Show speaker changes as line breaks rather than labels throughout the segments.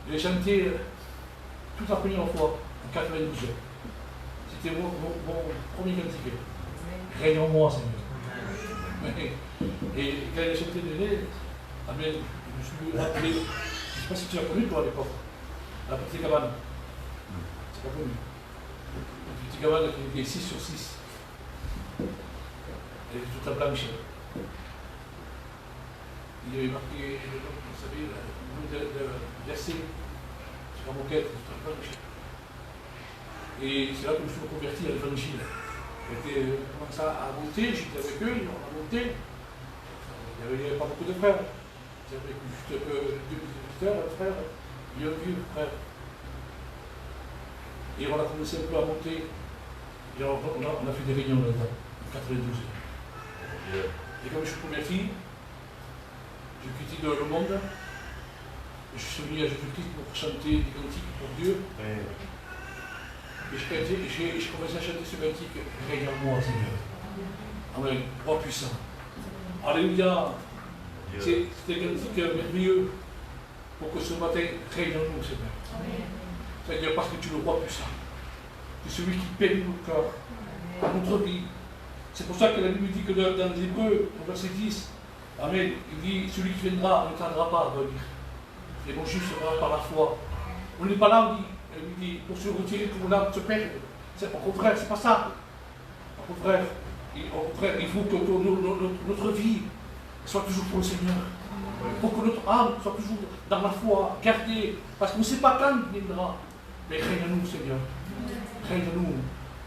J'ai chanté toute la première fois en 92. C'était mon premier cantique. Règne en moi, Seigneur. Et quand j'ai chanté de nez, je me suis rappelé, je ne sais pas si tu as connu toi à l'époque, la petite cabane. Tu n'as pas connu. La petite cabane qui était 6 sur 6. Elle était toute blanche. Il y avait marqué, vous savez, le nom de verset sur la moquette, toute blanche. Et c'est là que je me suis reconverti à l'évangile. J'ai commencé à monter, j'étais avec eux, on a monté. Il n'y avait pas beaucoup de frères. Il y avait juste deux visiteurs, un frère, et un vieux frère. Et on a commencé un peu à monter. Et on a fait des réunions là-dedans, en 92. Et comme je suis converti, j'ai quitté le monde. Je suis venu à Jésus-Christ pour chanter des cantiques pour Dieu. Et j'ai commencé à chanter ce cantique, règne en moi, Seigneur. Amen. Roi puissant. Alléluia. C'est un cantique merveilleux pour que ce matin règne en nous, Seigneur. Seigneur, parce que tu es le roi puissant. Tu es celui qui pénètre nos cœurs, notre vie. C'est pour ça que la Bible dit que dans les Hébreux, au verset 10, Amen, il dit celui qui viendra ne tardera pas à venir. Et mon juste sera par la foi. On n'est pas là, il dit, pour se retirer, pour l'âme se perdre. Au contraire, c'est pas ça. Au contraire, il faut que notre vie soit toujours pour le Seigneur. Pour que notre âme soit toujours dans la foi, gardée. Parce qu'on ne sait pas quand il viendra. Mais règne à nous, Seigneur. Règne à nous.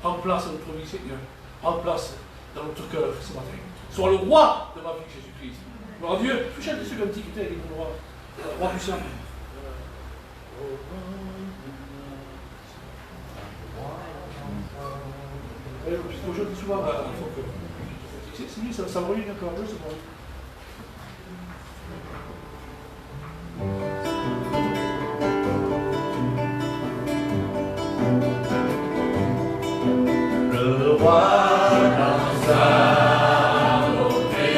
Prends place dans notre vie, Seigneur. Prends place dans notre cœur ce matin. Sois le roi de ma vie, Jésus-Christ. Gloire à Dieu. Je chante ce cantique, le roi puissant. Aujourd'hui, souvent, il faut que. C'est lui, ça me revient encore, ça me revient.
Le roi dans sa beauté,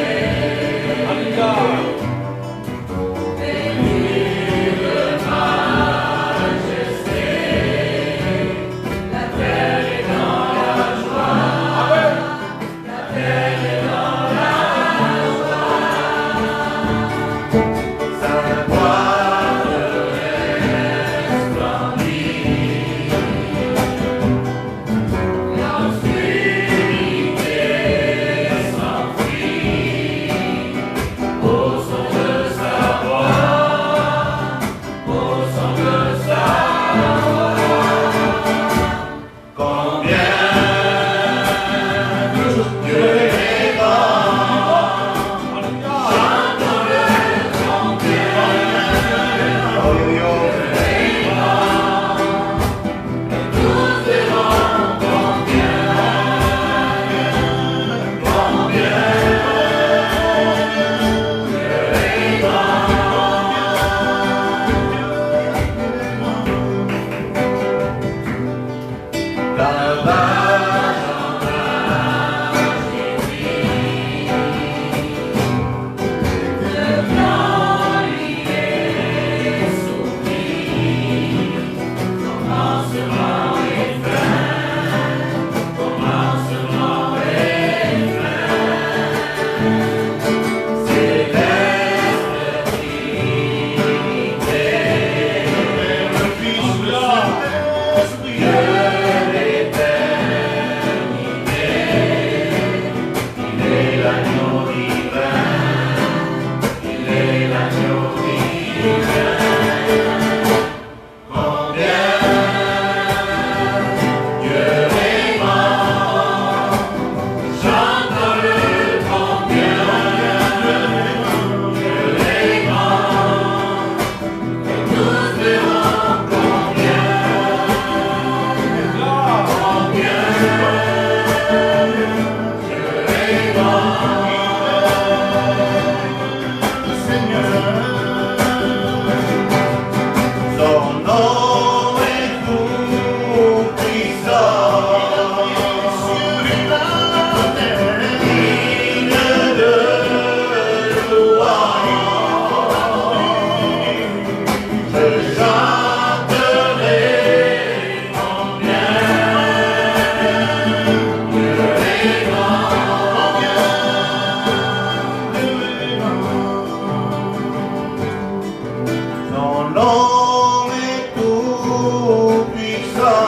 ton nom est tout puissant.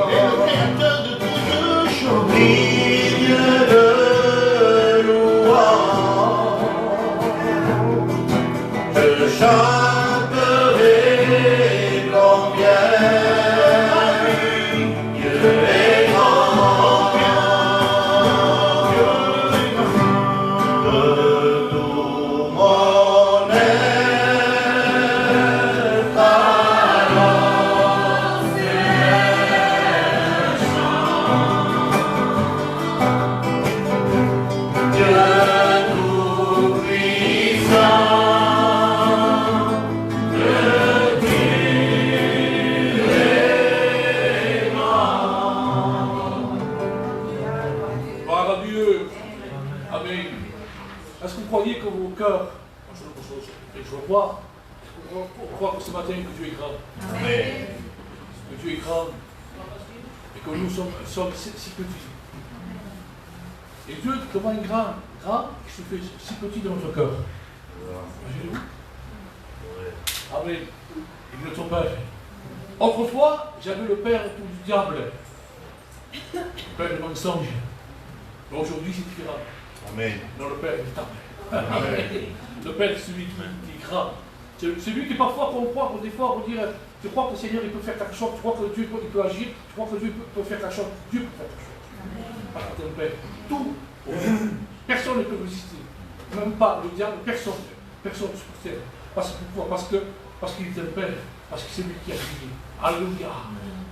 Il est le créateur de toutes choses.
Digne de louange. Je chanterai combien Dieu est grand. De tout mon être, alors Dieu tout-puissant, le Dieu est grand.
Gloire à Dieu. Amen. Est-ce que vous croyez que vos cœurs, je le crois, on croit que ce matin que Dieu est grand,
Amen.
que Dieu est grand, et que nous sommes si petits. Et Dieu, comment il est grand, il se fait si petit dans notre cœur. Imaginez-vous. Amen. Il est notre Père. Autrefois, j'avais le père du diable, le père du mensonge. Mais aujourd'hui, c'est différent.
Amen.
Non, le Père est éternel. Le Père, c'est celui qui est grand. C'est lui qui parfois qu'on croit, des fois, on dit, tu crois que le Seigneur il peut faire quelque chose, tu crois que Dieu il peut agir, tu crois que Dieu peut faire quelque chose. Dieu peut faire quelque chose. Parce que le Père, tout, personne ne peut résister. Même pas le diable, personne ne se terre. Pourquoi? Parce qu'il est un Père, parce que c'est lui qui a créé. Alléluia.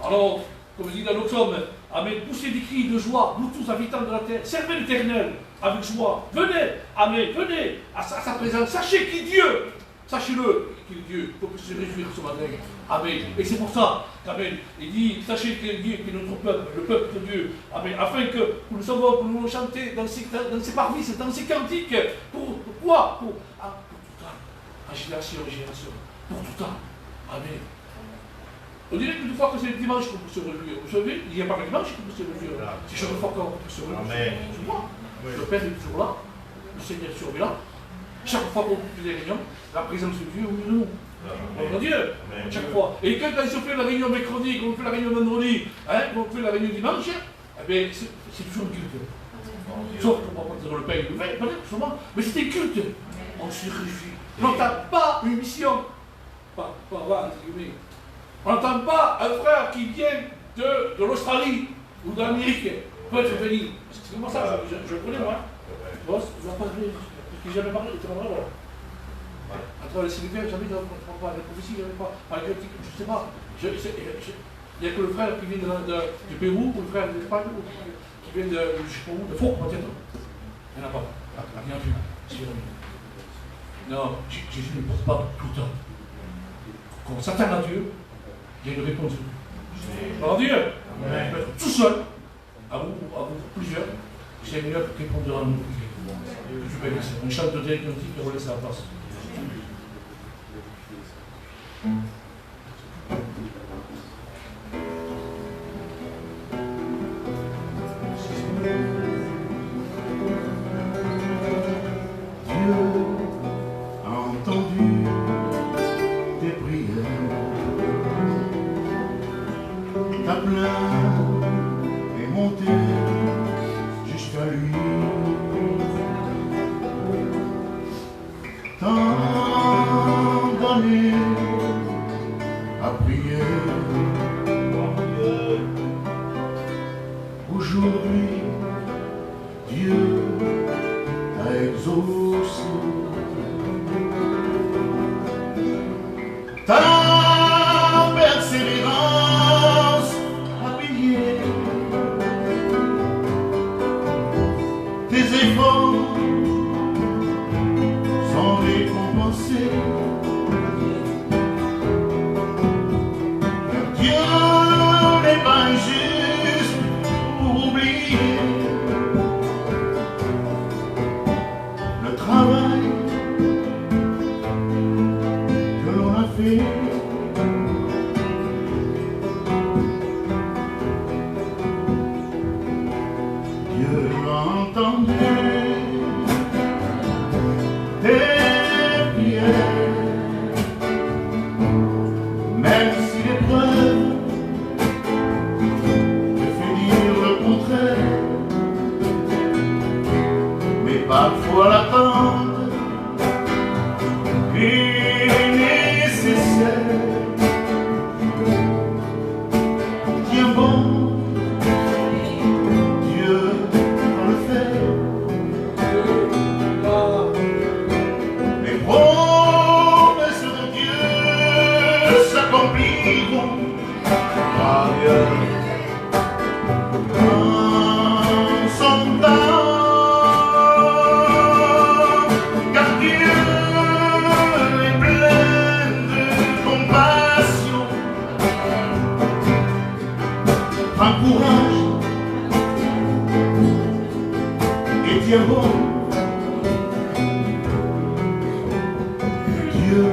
Alors, comme dit dans nos psaumes, Amen, poussez des cris de joie, nous tous habitants de la terre, servez l'Éternel avec joie. Venez, Amen, venez à sa présence. Sachez qu'il est Dieu. Sachez-le qu'il est Dieu. Il faut se réjouir ce matin. Amen. Et c'est pour ça qu'Amen, il dit, sachez qu'il est Dieu, qu'il est notre peuple, le peuple de Dieu. Amen. Afin que nous le savons, que nous le chanter dans ces parvis, dans ces cantiques. Pourquoi? Pour tout temps. En génération en génération. Pour tout temps. Amen. On dirait qu'une fois que c'est le dimanche qu'on peut se réjouir. Vous savez, il n'y a pas que le dimanche qu'on peut se réjouir. C'est chaque fois qu'on peut se réjouir. C'est moi. Le Père est toujours là. Le Seigneur est toujours là. Chaque fois qu'on fait des réunions, la présence de Dieu au milieu de nous. Mon Dieu, chaque fois. Et quand il se fait la réunion mercredi, quand on fait la réunion vendredi, quand on fait la réunion dimanche, eh bien, c'est toujours un culte. Sauf qu'on va pas dire le Père, il le fait, peut-être, sûrement, mais c'est un culte. On se réjouit. On n'entend pas une mission. Pas, entre guillemets. On n'entend pas un frère qui vient de l'Australie ou de l'Amérique peut être venu. C'est comment ça, je le connais moi. Bon, je ne vais pas parler, parce que j'ai jamais parlé, tu vas voir. Entre les célibataires, jamais de la prophétie, il n'y avait pas. Je ne sais pas. Il n'y a que le frère qui vient du Pérou, ou le frère de l'Espagne, qui vient de, je ne sais pas où, de Faux, peut-être. Il n'y en a pas. Il n'y en a plus. Non, Jésus ne porte pas tout le temps. Quand on s'attend à Dieu, il y a une réponse. Par Dieu, on peut être tout seul, à vous plusieurs, c'est mieux que répondre à nous. On chante de Dieu et on laisse la place.
Dieu a entendu tes prières. Ta plainte est montée jusqu'à lui. Tant d'années à prier. Aujourd'hui, Dieu t'a exaucé. Ta persévérance a payé. Tes efforts sont récompensés. Dieu n'est pas injuste pour oublier le travail que l'on a fait. Dieu a entendu tes prières. obéiront à Dieu en son temps, car Dieu est plein de compassion. Prends courage et tiens bon. Dieu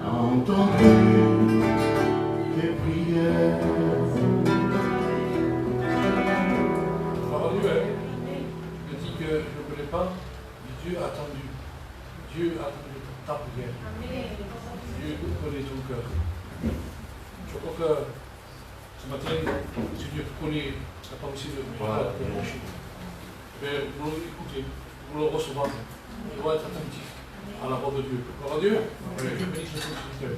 a entendu tes prières.
Parole Dieu, je dis que je ne connais pas, mais Dieu a attendu. Dieu a attendu ta prière. Dieu connaît ton cœur. Je crois que ce matin, si Dieu connaît la pensée de mon cœur, mais vous l'écoutez, vous le recevez, il doit être attentif à la voix de Dieu. Gloire à Dieu. Je bénis le Seigneur.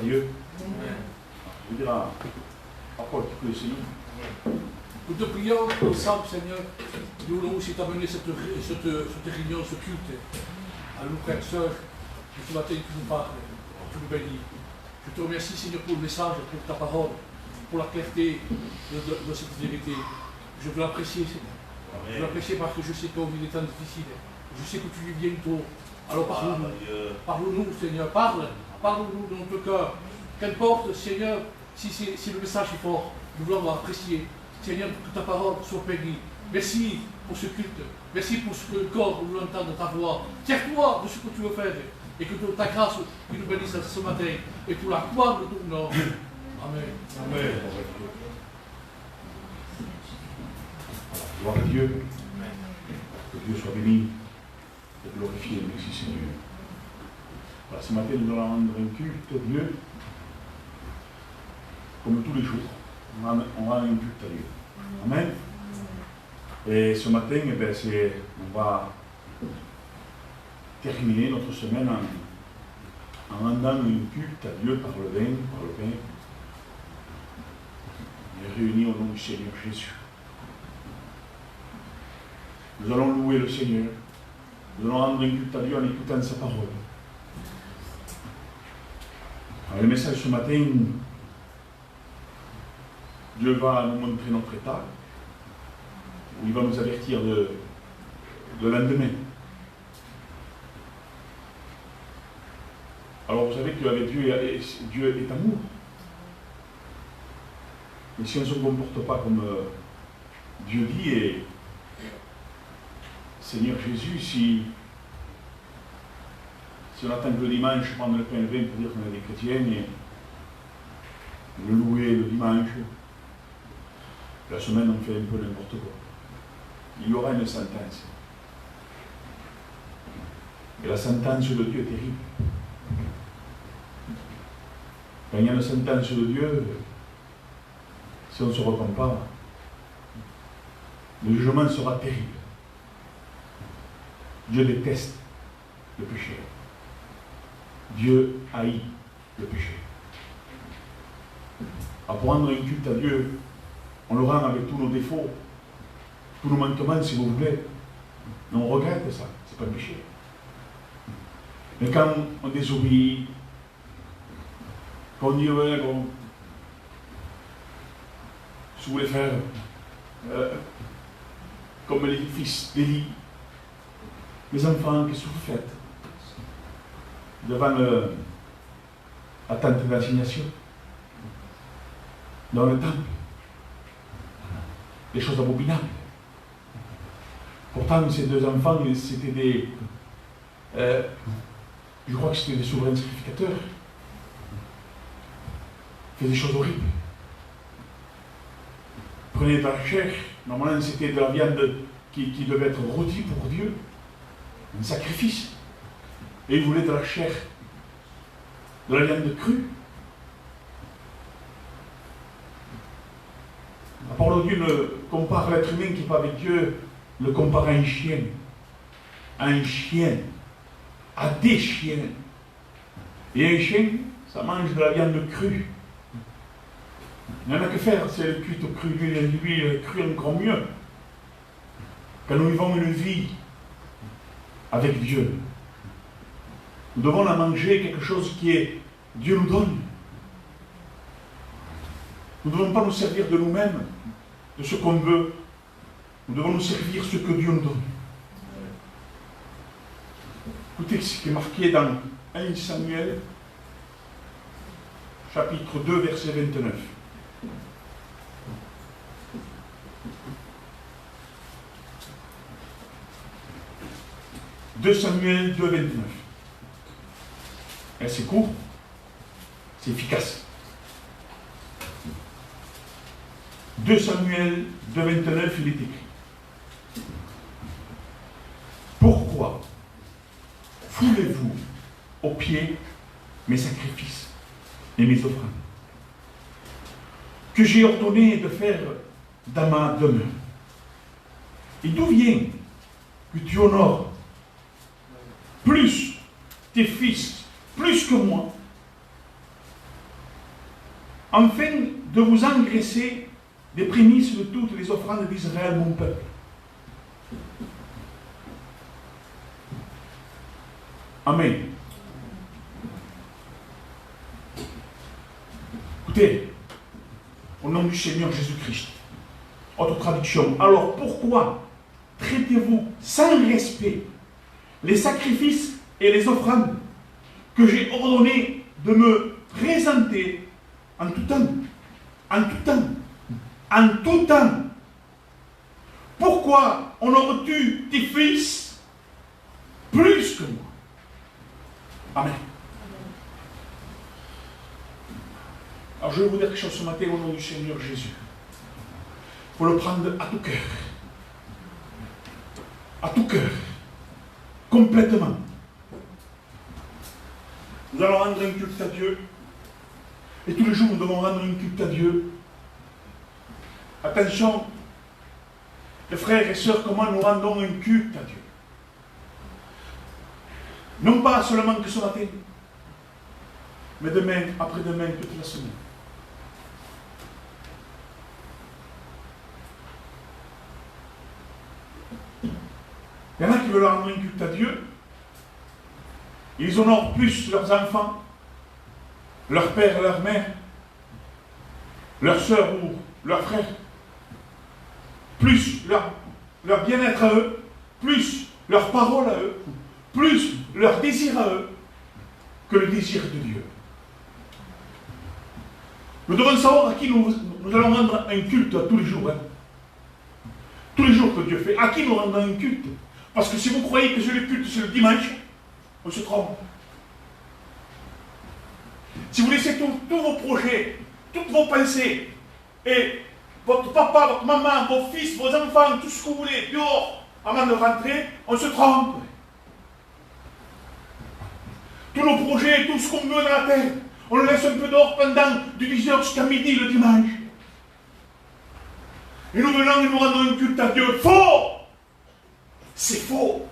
Dieu. Je veux dire à Paul qui peut essayer.
Nous te prions ensemble, Seigneur, nous voulons aussi t'amener cette réunion, ce culte, à nos frères et sœurs, que ce matin tu nous parles, tu nous bénis. Je te remercie, Seigneur, pour le message, pour ta parole, pour la clarté de cette vérité. Je veux l'apprécier, Seigneur. Je veux l'apprécier parce que je sais qu'on vit des temps difficiles. Je sais que tu vis bientôt. Alors parle-nous. Parle-nous, Seigneur. Parle-nous dans notre cœur. Qu'importe, Seigneur, si le message est fort, nous voulons l'apprécier. Seigneur, que ta parole soit bénie. Merci pour ce culte. Merci pour ce que le corps nous entendre ta voix. Tiens-toi de ce que tu veux faire. Et que ta grâce qui nous bénisse ce matin. Et pour la gloire de ton nom. Amen.
Amen. Gloire à Dieu. Que Dieu soit béni et glorifié. Merci Seigneur. Voilà, ce matin, nous allons rendre un culte à Dieu. Comme tous les jours, on rend un culte à Dieu. Amen. Et ce matin, on va terminer notre semaine en rendant un culte à Dieu par le vin, On est réunis au nom du Seigneur Jésus. Nous allons louer le Seigneur. Nous allons rendre un culte à Dieu en écoutant sa parole. Alors, le message ce matin, Dieu va nous montrer notre état, où il va nous avertir de lendemain. Alors vous savez qu'avec Dieu est amour. Mais si on ne se comporte pas comme Dieu dit, et Seigneur Jésus, si on attend que le dimanche prendre le pain et le vin pour dire qu'on est des chrétiens, et le louer le dimanche, la semaine on fait un peu n'importe quoi. Il y aura une sentence. Et la sentence de Dieu est terrible. Quand il y a une sentence de Dieu, si on ne se repent pas, le jugement sera terrible. Dieu déteste le péché. Dieu haït le péché. À rendre un culte à Dieu, on le rend avec tous nos défauts, tous nos manquements si vous voulez. Mais on regrette ça, c'est pas le péché. Mais quand on désobéit, quand on dit ouais, bon, si vous voulez faire comme les fils d'Élie, mes enfants, qu'est-ce que vous faites devant la tente d'assignation, dans le temple, des choses abominables. Pourtant, ces deux enfants, c'était des... je crois que c'était des souverains sacrificateurs. Ils faisaient des choses horribles. Ils prenaient de la chair. Normalement, c'était de la viande qui devait être rôtie pour Dieu. Un sacrifice. Et ils voulaient de la chair. De la viande crue. parole de Dieu ne compare l'être humain qui n'est pas avec Dieu, le compare à un chien. À un chien. À des chiens. Et un chien, ça mange de la viande crue. Il n'y en a que faire, c'est le cuit au cru. Lui, le cru encore mieux. Quand nous vivons une vie avec Dieu, nous devons la manger, quelque chose qui est Dieu nous donne. Nous ne devons pas nous servir de nous-mêmes, de ce qu'on veut. Nous devons nous servir ce que Dieu nous donne. Écoutez ce qui est marqué dans 1 Samuel, chapitre 2, verset 29. 2 Samuel 2, 29. Et c'est court, c'est efficace. 2 Samuel 2, 29, il est écrit. Pourquoi foulez-vous aux pieds mes sacrifices et mes offrandes que j'ai ordonné de faire dans ma demeure? Et d'où vient que tu honores plus tes fils, plus que moi, afin de vous engraisser des prémices de toutes les offrandes d'Israël, mon peuple? Amen. Écoutez, au nom du Seigneur Jésus-Christ, autre traduction. Alors pourquoi traitez-vous sans respect les sacrifices et les offrandes que j'ai ordonné de me présenter en tout temps? En tout temps. En tout temps. Pourquoi honores-tu tes fils plus que moi? Amen. Alors je vais vous dire quelque chose ce matin au nom du Seigneur Jésus. Il faut le prendre à tout cœur. À tout cœur. Complètement. Nous allons rendre un culte à Dieu. Et tous les jours, nous devons rendre un culte à Dieu. Attention, les frères et sœurs, comment nous rendons un culte à Dieu. Non pas seulement que ce matin, mais demain, après-demain, toute la semaine. Il y en a qui veulent rendre un culte à Dieu. Ils honorent plus leurs enfants, leur père et leur mère, leur soeur ou leur frère, plus leur bien-être à eux, plus leur parole à eux, plus leur désir à eux, que le désir de Dieu. Nous devons savoir à qui nous allons rendre un culte tous les jours. Tous les jours que Dieu fait. À qui nous rendons un culte? Parce que si vous croyez que c'est le culte, c'est le dimanche, on se trompe. Si vous laissez tous vos projets, toutes vos pensées, et votre papa, votre maman, vos fils, vos enfants, tout ce que vous voulez, dehors, avant de rentrer, on se trompe. Tous nos projets, tout ce qu'on veut dans la terre, on le laisse un peu dehors pendant de 10h jusqu'à midi le dimanche. Et nous venons et nous rendons un culte à Dieu. Faux! C'est faux.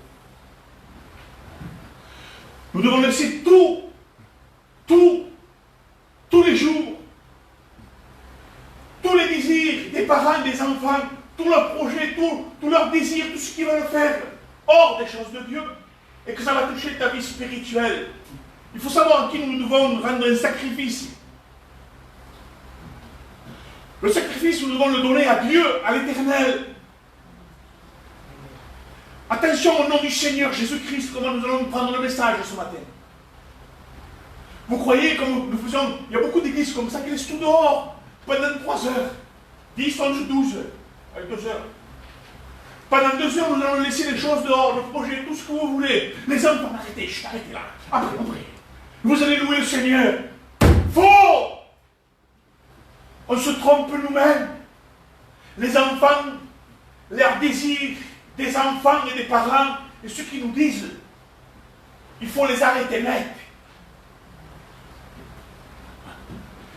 Nous devons laisser tous les jours, tous les désirs des parents, des enfants, tous leurs projets, tous leurs désirs, tout ce qu'ils veulent faire, hors des choses de Dieu, et que ça va toucher ta vie spirituelle. Il faut savoir à qui nous devons rendre un sacrifice. Le sacrifice, nous devons le donner à Dieu, à l'Éternel. Attention au nom du Seigneur Jésus-Christ, comment nous allons prendre le message ce matin. Vous croyez, comme nous faisons, il y a beaucoup d'églises comme ça qui laissent tout dehors pendant 3 heures, 10, 11, 12, avec 2 heures. Pendant 2 heures, nous allons laisser les choses dehors, le projet, tout ce que vous voulez. Les enfants, arrêtez, arrêtez là. Après. Vous allez louer le Seigneur. Faux! On se trompe nous-mêmes. Les enfants, leurs désirs des enfants et des parents, et ceux qui nous disent, il faut les arrêter net.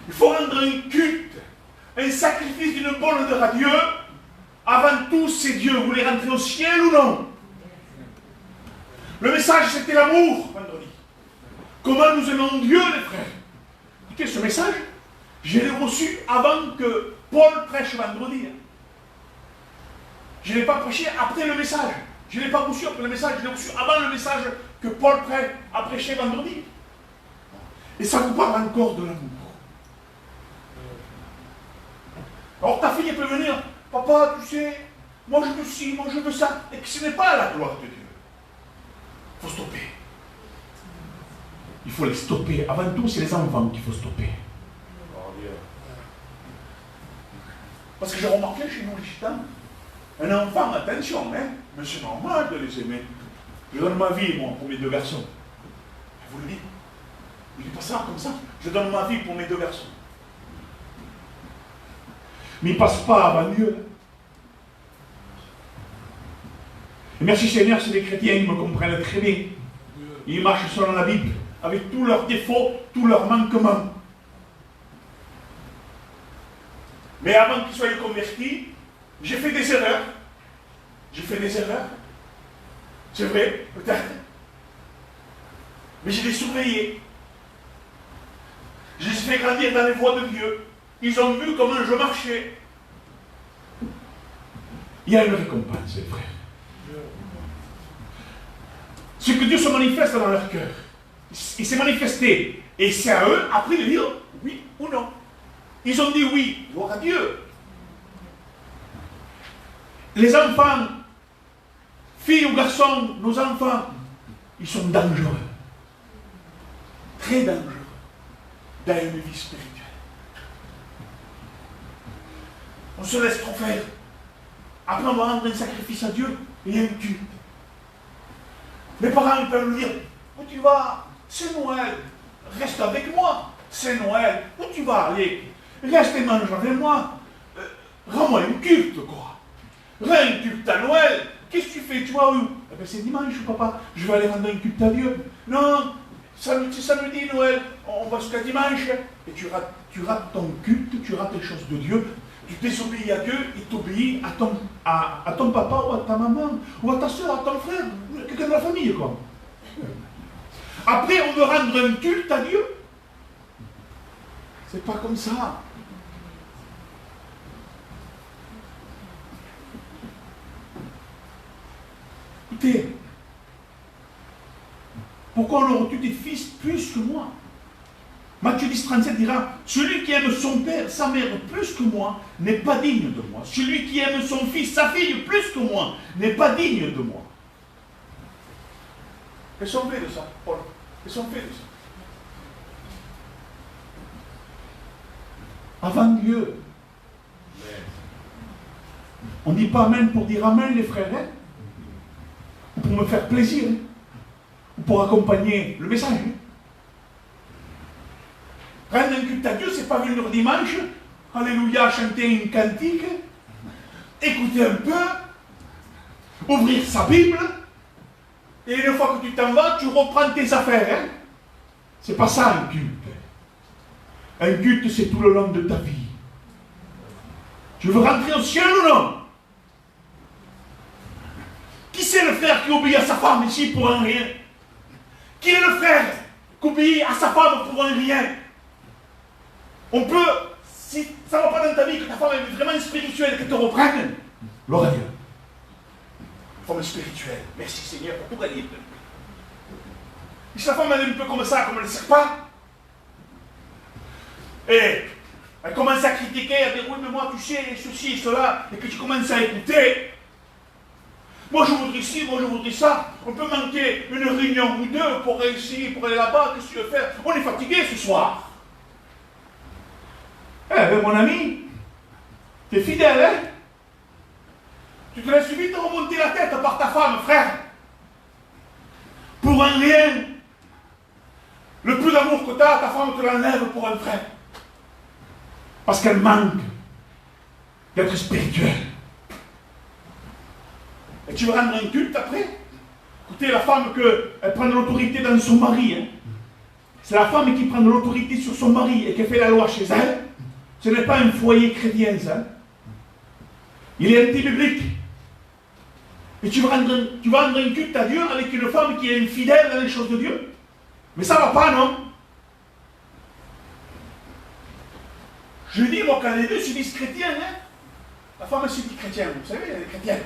Il faut rendre un culte un sacrifice d'une bonne odeur à Dieu, avant tout, c'est Dieu. Vous voulez rentrer au ciel ou non? Le message, c'était l'amour, vendredi. Comment nous aimons Dieu, les frères? Écoutez, ce message, je l'ai reçu avant que Paul prêche vendredi. Je ne l'ai pas prêché après le message. Je ne l'ai pas reçu après le message, je l'ai reçu avant le message que Paul a prêché vendredi. Et ça vous parle encore de l'amour. Alors ta fille, elle peut venir, papa, tu sais, moi je veux ci, moi je veux ça, et que ce n'est pas la gloire de Dieu. Il faut stopper. Il faut les stopper. Avant tout, c'est les enfants qu'il faut stopper. Parce que j'ai remarqué chez nous les gitans, un enfant, attention, hein, mais c'est normal de les aimer. Je donne ma vie, moi, pour mes deux garçons. Je vous le dis. Je ne dis pas ça comme ça. Je donne ma vie pour mes deux garçons. Mais ils ne passent pas avant Dieu. Et merci Seigneur, c'est des chrétiens, ils me comprennent très bien. Ils marchent selon la Bible, avec tous leurs défauts, tous leurs manquements. Mais avant qu'ils soient convertis, j'ai fait des erreurs. J'ai fait des erreurs. C'est vrai, peut-être. Mais je les surveillais. Je les ai fait grandir dans les voies de Dieu. Ils ont vu comment je marchais. Il y a une récompense, les frères. Ce que Dieu se manifeste dans leur cœur. Il s'est manifesté. Et c'est à eux, après, de dire oui ou non. Ils ont dit oui, gloire à Dieu. Les enfants, filles ou garçons, nos enfants, ils sont dangereux. Très dangereux dans une vie spirituelle. On se laisse trop faire. Après, on va rendre un sacrifice à Dieu et un culte. Mes parents ils peuvent nous dire, où tu vas? C'est Noël. Reste avec moi. C'est Noël. Où tu vas aller? Reste et mange avec moi. Rends-moi un culte, quoi. Rends un culte à Noël. Qu'est-ce que tu fais? Tu vas où? Eh bien, c'est dimanche, papa. Je vais aller rendre un culte à Dieu. Non, c'est samedi, Noël. On va jusqu'à dimanche. Et tu rates ton culte, tu rates les choses de Dieu. Tu désobéis à Dieu, il t'obéit à ton papa ou à ta maman, ou à ta soeur, à ton frère, quelqu'un de la famille, quoi. Après, on veut rendre un culte à Dieu. C'est pas comme ça. Écoutez, pourquoi on aurait-tu des fils plus que moi? Matthieu 10, 37 dira, celui qui aime son père, sa mère plus que moi, n'est pas digne de moi. Celui qui aime son fils, sa fille plus que moi, n'est pas digne de moi. Qu'est-ce qu'on fait de ça, Paul? Qu'est-ce qu'on fait de ça? Avant Dieu. On ne dit pas Amen pour dire Amen, les frères, hein? Ou pour me faire plaisir, hein? Ou pour accompagner le message, hein? Rendre un culte à Dieu, c'est pas venir dimanche, alléluia, chanter une cantique, écouter un peu, ouvrir sa Bible, et une fois que tu t'en vas, tu reprends tes affaires. Hein? C'est pas ça un culte. Un culte, c'est tout le long de ta vie. Tu veux rentrer au ciel ou non? Qui c'est le frère qui obéit à sa femme ici pour un rien? Qui est le frère qui obéit à sa femme pour un rien? On peut, si ça ne va pas dans ta vie, que ta femme est vraiment spirituelle, qu'elle te reprenne, gloire à Dieu. Femme spirituelle, merci Seigneur pour tout gagner. Et si la femme elle est un peu comme ça, comme elle ne sait pas, et elle commence à critiquer, à dire oui mais moi tu sais, ceci et cela, et que tu commences à écouter, moi je voudrais ci, moi je voudrais ça, on peut manquer une réunion ou deux pour réussir, pour aller là-bas, qu'est-ce que tu veux faire? On est fatigué ce soir. Eh ben mon ami, t'es fidèle, hein? Tu te laisses vite remonter la tête par ta femme, frère. Pour un rien. Le plus d'amour que tu as, ta femme te l'enlève pour un frère. Parce qu'elle manque d'être spirituelle. Et tu veux rendre un culte après? Écoutez, la femme, elle prend de l'autorité dans son mari. Hein? C'est la femme qui prend de l'autorité sur son mari et qui fait la loi chez elle. Ce n'est pas un foyer chrétien, ça. Il est anti-biblique. Et tu vas rendre un culte à Dieu avec une femme qui est infidèle dans les choses de Dieu. Mais ça ne va pas, non? Je dis, moi, quand les deux se disent chrétiens, hein, la femme se dit chrétienne, vous savez, elle est chrétienne.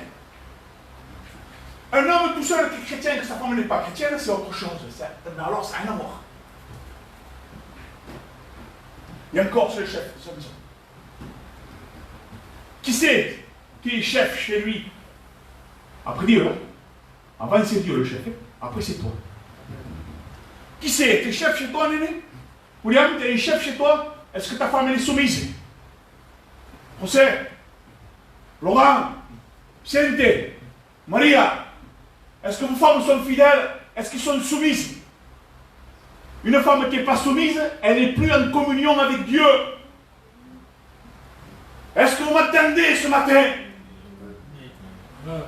Un homme tout seul qui est chrétien, que sa femme n'est pas chrétienne, c'est autre chose. Mais alors, ça n'a rien à voir. Et encore, c'est le chef de sa maison. Qui c'est qui est chef chez lui? Après Dieu, hein? Avant c'est Dieu le chef, hein? Après c'est toi. Qui c'est? Tu es chef chez toi, Néné? William, tu es un chef chez toi? Est-ce que ta femme elle est soumise? José, Laurent, Vicente, Maria, est-ce que vos femmes sont fidèles? Est-ce qu'elles sont soumises? Une femme qui n'est pas soumise, elle n'est plus en communion avec Dieu. Est-ce que vous m'attendez ce matin?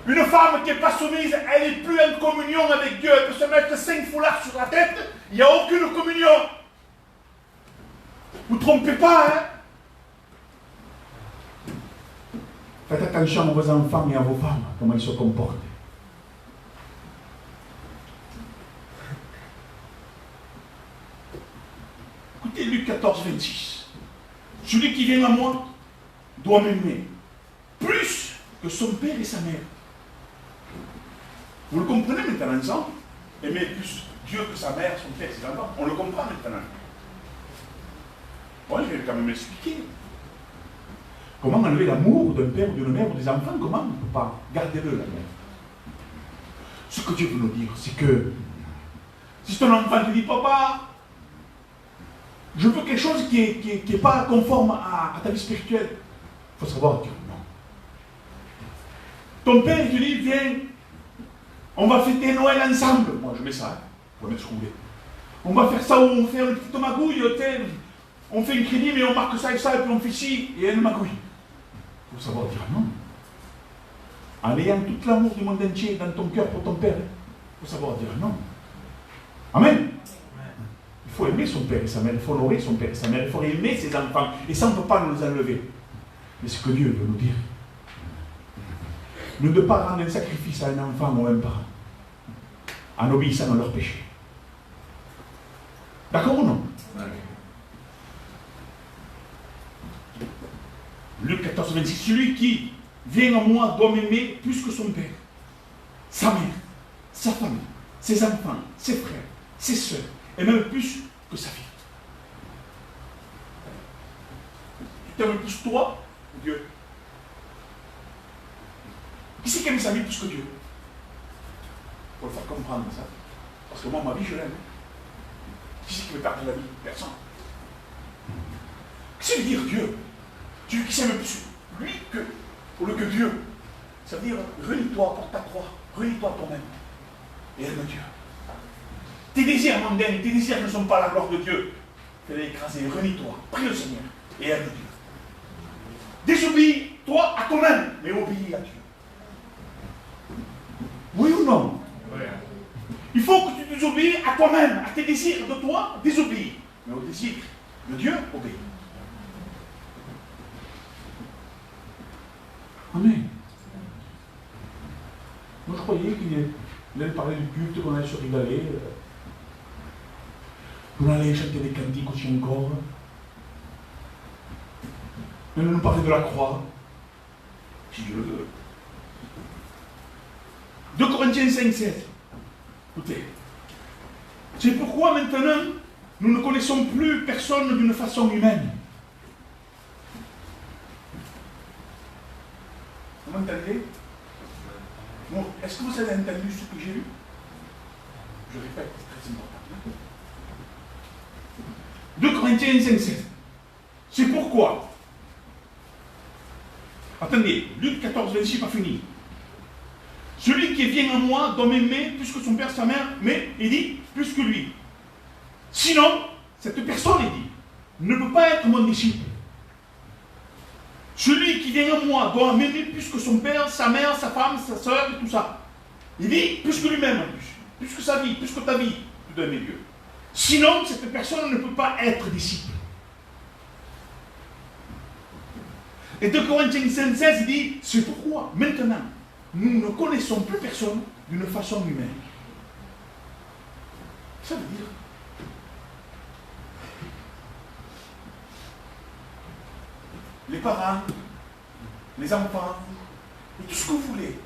Une femme qui n'est pas soumise, elle n'est plus en communion avec Dieu. Elle peut se mettre 5 foulards sur la tête, il n'y a aucune communion. Vous ne trompez pas, hein? Faites attention à vos enfants et à vos femmes, comment ils se comportent. Écoutez Luc 14, 26. Celui qui vient à moi doit m'aimer plus que son père et sa mère. Vous le comprenez maintenant ensemble? Aimer plus Dieu que sa mère, son père, ses enfants. On le comprend maintenant. Moi, je vais quand même l'expliquer. Comment enlever l'amour d'un père ou d'une mère ou des enfants? Comment on ne peut pas? Gardez-le, l'amour. Ce que Dieu veut nous dire, c'est que si ton enfant te dit, papa, je veux quelque chose qui n'est pas conforme à ta vie spirituelle, il faut savoir dire non. Ton père te dit, viens, on va fêter Noël ensemble. Moi, je mets ça, hein, pour mettre ce que vous voulez. On va faire ça, on fait une petite magouille, on fait un crédit, mais on marque ça, et puis on fait ci, et une magouille. Il faut savoir dire non. En ayant tout l'amour du monde entier dans ton cœur pour ton père, il faut savoir dire non. Amen. Il faut aimer son père et sa mère, il faut honorer son père et sa mère, il faut aimer ses enfants. Et ça, on ne peut pas nous enlever. Mais ce que Dieu veut nous dire, ne de pas rendre un sacrifice à un enfant ou à un parent, en obéissant à leur péché. D'accord ou non? Luc 14, 26. Celui qui vient à moi doit m'aimer plus que son père, sa mère, sa famille, ses enfants, ses frères, ses soeurs, et même plus que sa vie. Tu t'aimes plus toi ou Dieu? Qui c'est qui aime sa vie plus que Dieu? Il faut le faire comprendre ça. Parce que moi, ma vie, je l'aime. Qui c'est qui veut perdre la vie? Personne. Qu'est-ce que veut dire Dieu? Dieu qui s'aime plus lui que Dieu. Ça veut dire, relie-toi pour ta croix, relie-toi toi-même. Et aime Dieu. Tes désirs mondains, tes désirs ne sont pas la gloire de Dieu. Fais-les écraser, relie-toi, prie le Seigneur et aime Dieu. Désobéis-toi à toi-même, mais obéis à Dieu. Oui ou non? Oui. Il faut que tu désobéis à toi-même, à tes désirs de toi, désobéis. Mais au désir de Dieu, obéis. Amen. Moi je croyais qu'il allait parler du culte, qu'on allait se régaler, qu'on allait chanter des cantiques aussi encore. Il allait nous parler de la croix, si Dieu le veut. 2 Corinthiens 5, 7. Écoutez. C'est pourquoi maintenant, nous ne connaissons plus personne d'une façon humaine. Vous m'entendez? Bon, est-ce que vous avez entendu ce que j'ai lu? Je répète, c'est très important. 2 Corinthiens 5, 7. C'est pourquoi. Attendez, Luc 14, 26, pas fini. Celui qui vient à moi doit m'aimer plus que son père, sa mère, mais il dit plus que lui. Sinon, cette personne, il dit, ne peut pas être mon disciple. Celui qui vient à moi doit m'aimer plus que son père, sa mère, sa femme, sa soeur et tout ça. Il dit plus que lui-même en plus que sa vie, plus que ta vie, tu dois aimer Dieu. Sinon, cette personne ne peut pas être disciple. Et 2 Corinthiens 5,16, il dit, c'est pourquoi, maintenant, nous ne connaissons plus personne d'une façon humaine. Ça veut dire, les parents, les enfants, et tout ce que vous voulez,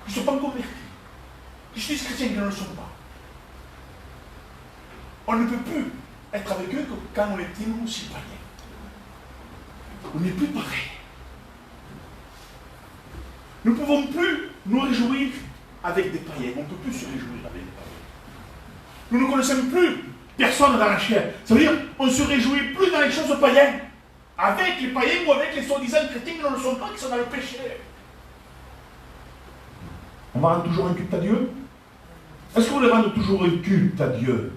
qui ne sont pas convertis, qui se disent chrétiens qui ne le sont pas. On ne peut plus être avec eux que quand on est nous aussi païens. On n'est plus pareil. Nous ne pouvons plus nous réjouir avec des païens. On ne peut plus se réjouir avec des païens. Nous ne connaissons plus personne dans la chair. Ça veut dire qu'on ne se réjouit plus dans les choses païennes. Avec les païens ou avec les soi-disant chrétiens qui ne le sont pas, qui sont dans le péché. On va rendre toujours un culte à Dieu? Est-ce qu'on voulez rendre toujours un culte à Dieu?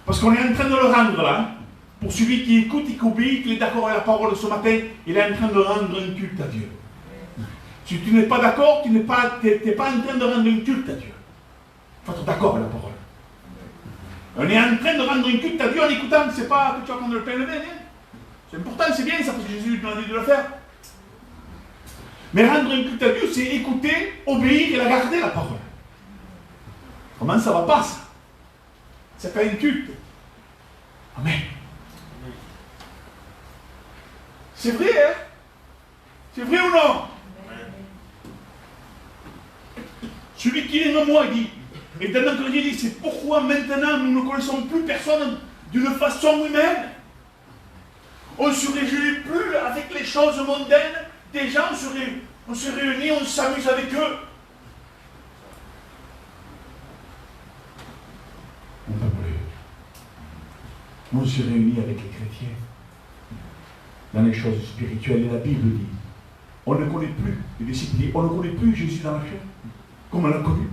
Parce qu'on est en train de le rendre là. Pour celui qui écoute et qui obéit, qui est d'accord avec la parole de ce matin, il est en train de rendre un culte à Dieu. Si tu n'es pas d'accord, tu n'es pas en train de rendre un culte à Dieu. Il faut être d'accord avec la parole. On est en train de rendre un culte à Dieu en écoutant, c'est pas que tu vas prendre le pain et le vin. Hein? C'est important, c'est bien ça, parce que Jésus nous a dit de le faire. Mais rendre un culte à Dieu, c'est écouter, obéir et la garder, la parole. Comment ça va pas, ça? C'est pas un culte. Amen. C'est vrai, hein? C'est vrai ou non? Celui qui est en moi, il dit, et dans notre Dieu dit, c'est pourquoi maintenant nous ne connaissons plus personne d'une façon humaine. On ne se réjouit plus avec les choses mondaines. Des gens, on se réunit, on s'amuse avec eux. On ne peut plus. On se réunit avec les chrétiens dans les choses spirituelles. Et la Bible dit, on ne connaît plus, les disciples disent, on ne connaît plus Jésus dans la chair, comme on l'a connu,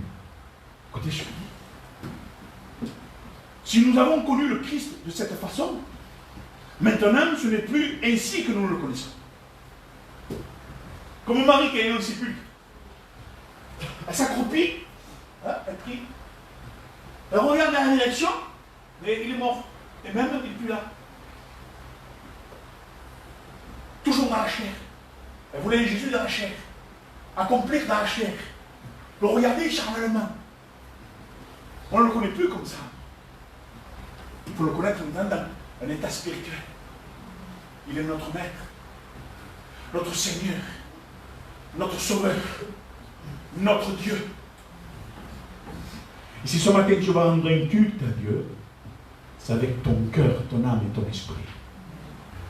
côté spirituel. Si nous avons connu le Christ de cette façon, maintenant ce n'est plus ainsi que nous le connaissons. Comme Marie qui est dans le sépulcre. Elle s'accroupit, elle prie, elle regarde dans la direction, et il est mort. Et même il n'est plus là. Toujours dans la chair. Elle voulait Jésus dans la chair. Accomplir dans la chair. Le regarder charnellement. On ne le connaît plus comme ça. Il faut le connaître maintenant dans un état spirituel. Il est notre maître, notre Seigneur, notre Sauveur, notre Dieu. Et si ce matin tu vas rendre un culte à Dieu, c'est avec ton cœur, ton âme et ton esprit.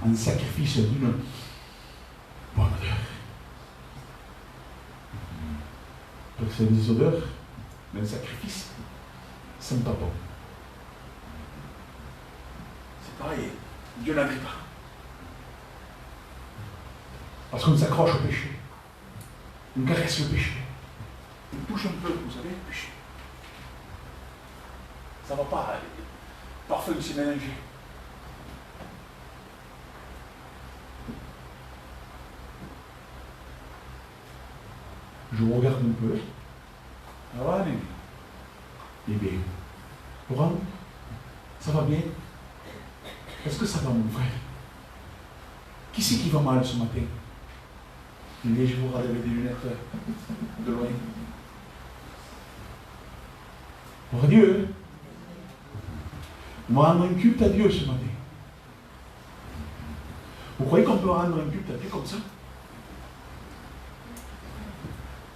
Un sacrifice d'une bonne odeur. Parce que c'est des odeurs, mais un sacrifice, ça n'est pas bon. C'est pareil, Dieu n'agrée pas. Parce qu'on s'accroche au péché. On caresse le péché. On touche un peu, vous savez, le péché. Ça ne va pas. Parfois, il s'est mélangé. Je vous regarde un peu. Ça va, bébé. Laurent, ça va bien? Est-ce que ça va, mon frère? Qui c'est qui va mal ce matin? Il dit, je vous regarde avec des lunettes de loin. Pour Dieu, on va rendre un culte à Dieu ce matin. Vous croyez qu'on peut rendre un culte à Dieu comme ça?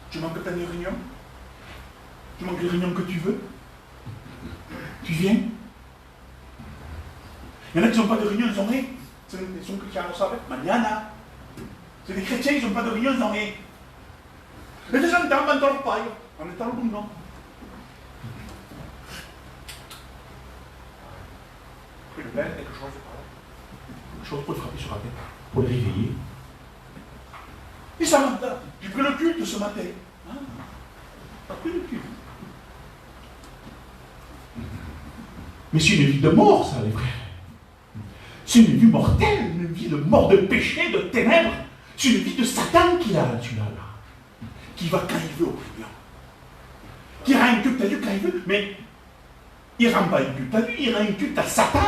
Tu manques pas de réunion? Tu manques les réunions que tu veux? Tu viens? Il y en a qui n'ont pas de réunion, ils n'ont rien. Ce sont chrétiens, on savait. Maniana. C'est des chrétiens, ils n'ont pas de réunion, ils n'ont rien. Et des gens qui dans leur paille, en étant le bon nom. Pris le pain, quelque chose pour le frapper sur la tête, pour le réveiller. Et ça m'entend. J'ai pris le culte ce matin. Ah, t'as pris le culte. Mais c'est une vie de mort, ça, les frères. C'est une vie mortelle, une vie de mort, de péché, de ténèbres. C'est une vie de Satan qu'il a là-dessus, là. Qui va quand il veut au client. Qui rend un culte à Dieu quand il veut, mais il ne rend pas un culte à lui, il rend un culte à Satan.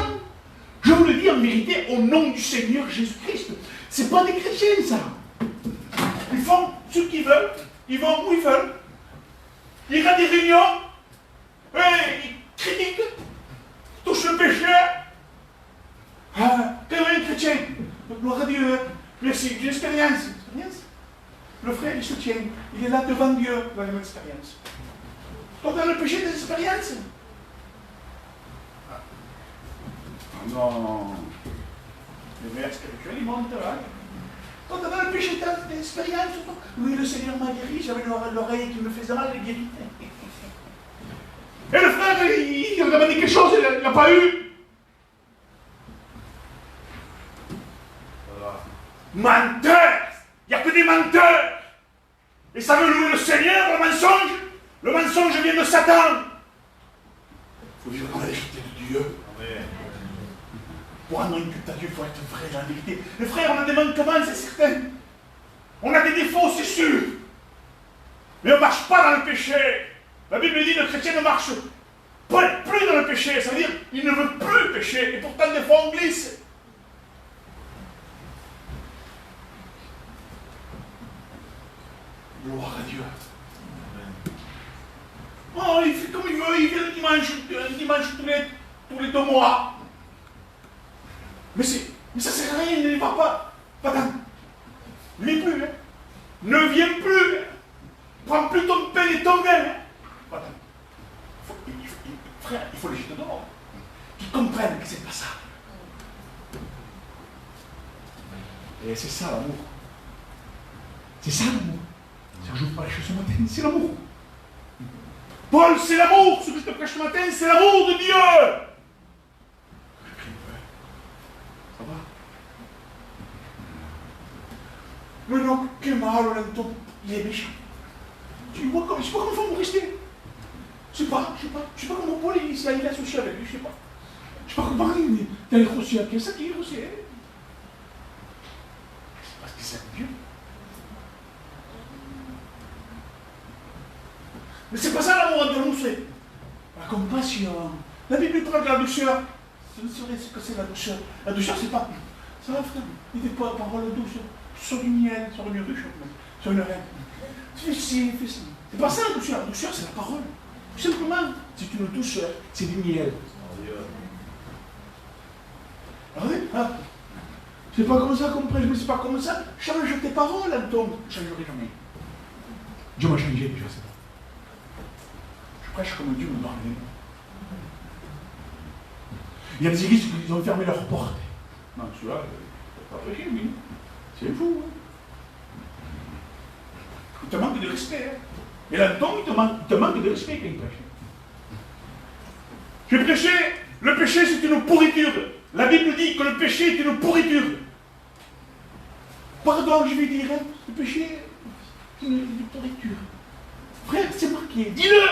Je vous le dis en vérité, au nom du Seigneur Jésus-Christ. C'est pas des chrétiens, ça. Ils font ce qu'ils veulent, ils vont où ils veulent. Ils regardent des réunions, ils critiquent, ils touchent le péché. Ah, quand un chrétien, gloire à Dieu, merci, j'ai l'expérience. Le frère, il se tient, il est là devant Dieu dans une expérience. Donc dans le péché des expériences. Ah non, le maître spirituel, il monte là. Quand dans le péché des expériences, oui, le Seigneur m'a guéri, j'avais l'oreille qui me faisait mal, il guérit. Et le frère, il a demandé quelque chose, il n'a pas eu. Voilà. Menteur! Il n'y a que des menteurs! Et ça veut louer le Seigneur, le mensonge? Le mensonge vient de Satan! Il faut vivre dans la vérité de Dieu. Amen. Pour rendre une culte à Dieu, il faut être vrai dans la vérité. Les frères, on a des manquements, c'est certain. On a des défauts, c'est sûr. Mais on ne marche pas dans le péché. La Bible dit que le chrétien ne marche plus dans le péché. Ça veut dire qu'il ne veut plus pécher. Et pourtant, des fois, on glisse. Gloire à Dieu. Oh, il fait comme il veut, il vient le dimanche tous les 2 mois. Mais ça ne sert à rien, il ne va pas. Pas ne viens plus. Hein. Ne viens plus. Hein. Prends plus ton pain et ton vin. Hein. Frère, il faut les jeter dehors. Qu'ils comprennent que c'est pas ça. Et c'est ça l'amour. C'est ça l'amour. C'est que je vous prêche ce matin, c'est l'amour. Paul, c'est l'amour. Ce que je te prêche ce matin, c'est l'amour de Dieu. Ça va? Mais non, quel mal, il est méchant. Tu vois comme, je sais pas comment il faut me rester. Je sais pas comment Paul il a associé avec lui, je sais pas. Je sais pas comment il a reçu avec ça qui est reçu. Parce que c'est Dieu. Mais c'est pas ça l'amour entre nous, c'est la compassion. La Bible parle de la douceur. Vous savez ce que c'est la douceur? La douceur, c'est pas. Ça va, frère. Il n'est pas parole douce. Sur du miel, sur une ruche, sur une reine. C'est facile. C'est pas ça la douceur. La douceur, c'est la parole. Tout simplement, c'est une douceur, c'est du miel. Ah oui, ah. C'est pas comme ça qu'on prêche, mais c'est pas comme ça. Change tes paroles, Anton. Je ne changerai jamais. Dieu m'a changé déjà, c'est pas. Je prêche comme Dieu me parle. Il y a des églises qui ont fermé leurs portes. Non, celui-là, pas prêché, lui. C'est fou. Hein. Il te manque de respect. Hein. Et là-dedans, il te manque de respect quand il prêche. Je prêchais, le péché c'est une pourriture. La Bible dit que le péché est une pourriture. Pardon, je vais dire, hein, le péché est une pourriture. Frère, c'est marqué, dis-le.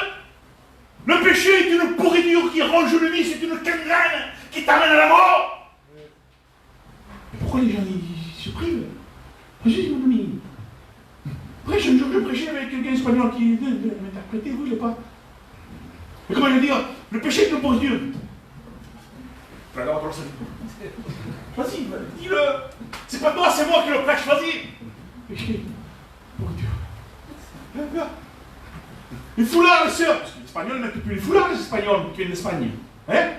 Le péché est une pourriture qui ronge le vie, c'est une gangrène qui t'amène à la mort. Mais pourquoi les gens ils se privent? Jésus mon ami. Prêche un jour, je prêchais avec quelqu'un espagnol qui m'interprétait, vous, je ne l'ai pas. Mais comment je vais dire? Le péché est une pourriture. Vas-y, dis-le. C'est pas toi, c'est moi qui le prêche, vas-y. Péché, pourriture. Les foulards, les sœurs, parce que les Espagnols ne mettent plus les foulards, les Espagnols qui viennent d'Espagne. Hein?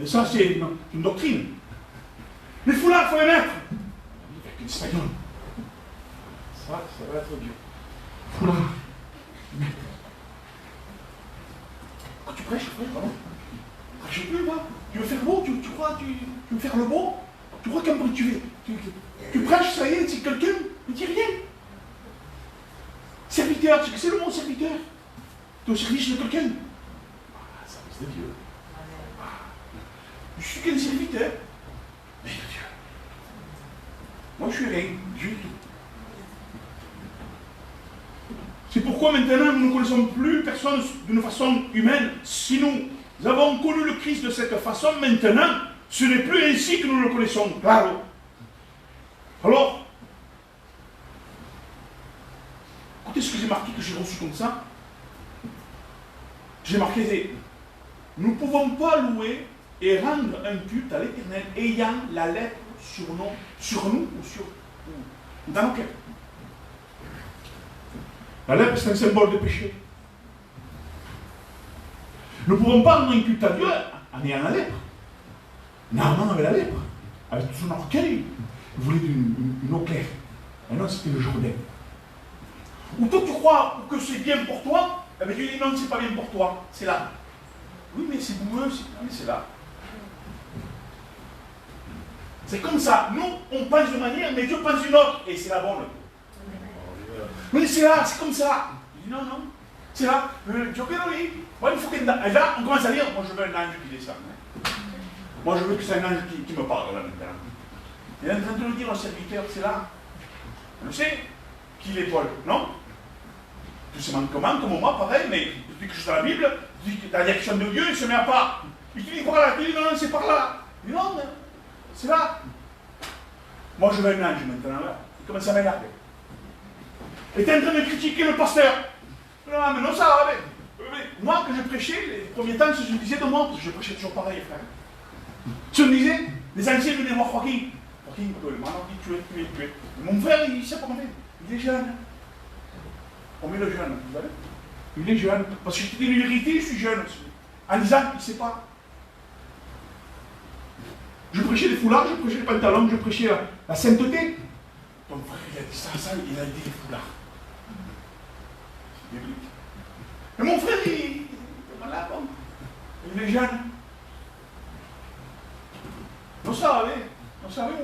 Et ça, c'est une doctrine. Les foulards, il faut les mettre. Avec les Espagnols. Ça va être dur. Foulard. Quand tu prêches, frère, pardon. Prêche plus, là. Tu veux faire beau, tu crois, tu veux faire le beau. Tu crois qu'un tu prêches, ça y est, c'est quelqu'un, ne dis rien. Serviteur, tu sais que c'est le mot serviteur. Tu es au service de quelqu'un. Ah, service de Dieu. Ah. Je suis qu'un serviteur. Mais de Dieu. Moi, je suis rien, Dieu tout. C'est pourquoi maintenant nous ne connaissons plus personne d'une façon humaine. Si nous avons connu le Christ de cette façon, maintenant, ce n'est plus ainsi que nous le connaissons. Claro. Alors, écoutez ce que j'ai marqué, que j'ai reçu comme ça. J'ai marqué, nous ne pouvons pas louer et rendre un culte à l'Éternel ayant la lettre sur nous ou sur ou dans nos cœurs. La lèpre, c'est un symbole de péché. Nous ne pouvons pas rendre un culte à Dieu en ayant la lèpre. Naaman avait la lèpre, avec tout son orgueil. Il voulait une eau claire. Et non, c'était le Jourdain. Ou toi, tu crois que c'est bien pour toi, eh bien, tu dis non, c'est pas bien pour toi, c'est là. Oui, mais c'est boueux, c'est là. C'est comme ça. Nous, on pense de manière, mais Dieu pense d'une autre, et c'est la bonne. Oui, c'est là, c'est comme ça. Il dit non, non, c'est là. Dieu, oui. Ouais, il faut que... Et là, on commence à dire, moi je veux un ange qui descend. Hein. Moi je veux que c'est un ange qui me parle là maintenant. Il est en train de le dire au serviteur, c'est là. On le sait, qu'il est Paul, non? Tous ces manquements, comme moi, pareil, mais depuis que je suis dans la Bible, je dis que dans la direction de Dieu, il se met à part. Il te dit par là, il dit non, c'est par là. Il dit non, c'est là. Moi je veux un ange maintenant là. Il commence à m'énerver. Et tu es en train de critiquer le pasteur. Non, mais non, ça va. Moi, quand je prêchais, les premiers temps, je me disais de moi, parce que je prêchais toujours pareil, frère. Je me disais, les anciens venaient voir Joaquin. Joaquin, maintenant, dit tu es. Mon frère, il sait pas comment faire. Il est jeune. On met le jeune, vous savez. Il est jeune. Parce que je te dis une vérité, je suis jeune aussi. En disant, il ne sait pas. Je prêchais les foulards, je prêchais les pantalons, je prêchais la sainteté. Ton frère, il a dit ça, il a dit les foulards. C'est biblique. Et mon frère, il est malade, bon. Il est jeune. Vous savez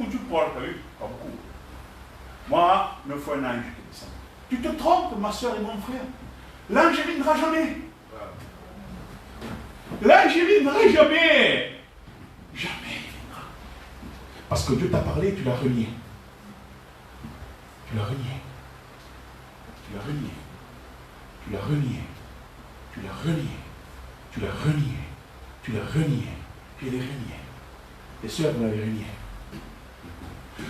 où tu parles, t'as vu? Pas beaucoup. Moi, il me faut un ange qui descend. Tu te trompes, ma soeur et mon frère. L'ange ne viendra jamais. L'ange ne viendra jamais. Jamais il viendra. Parce que Dieu t'a parlé, tu l'as renié. Tu l'as renié. Tu l'as renié. Tu l'as renié. Tu l'as renié. Tu l'as renié. Tu l'as renié. Tu l'as renié. Les sœurs, vous l'avez renié.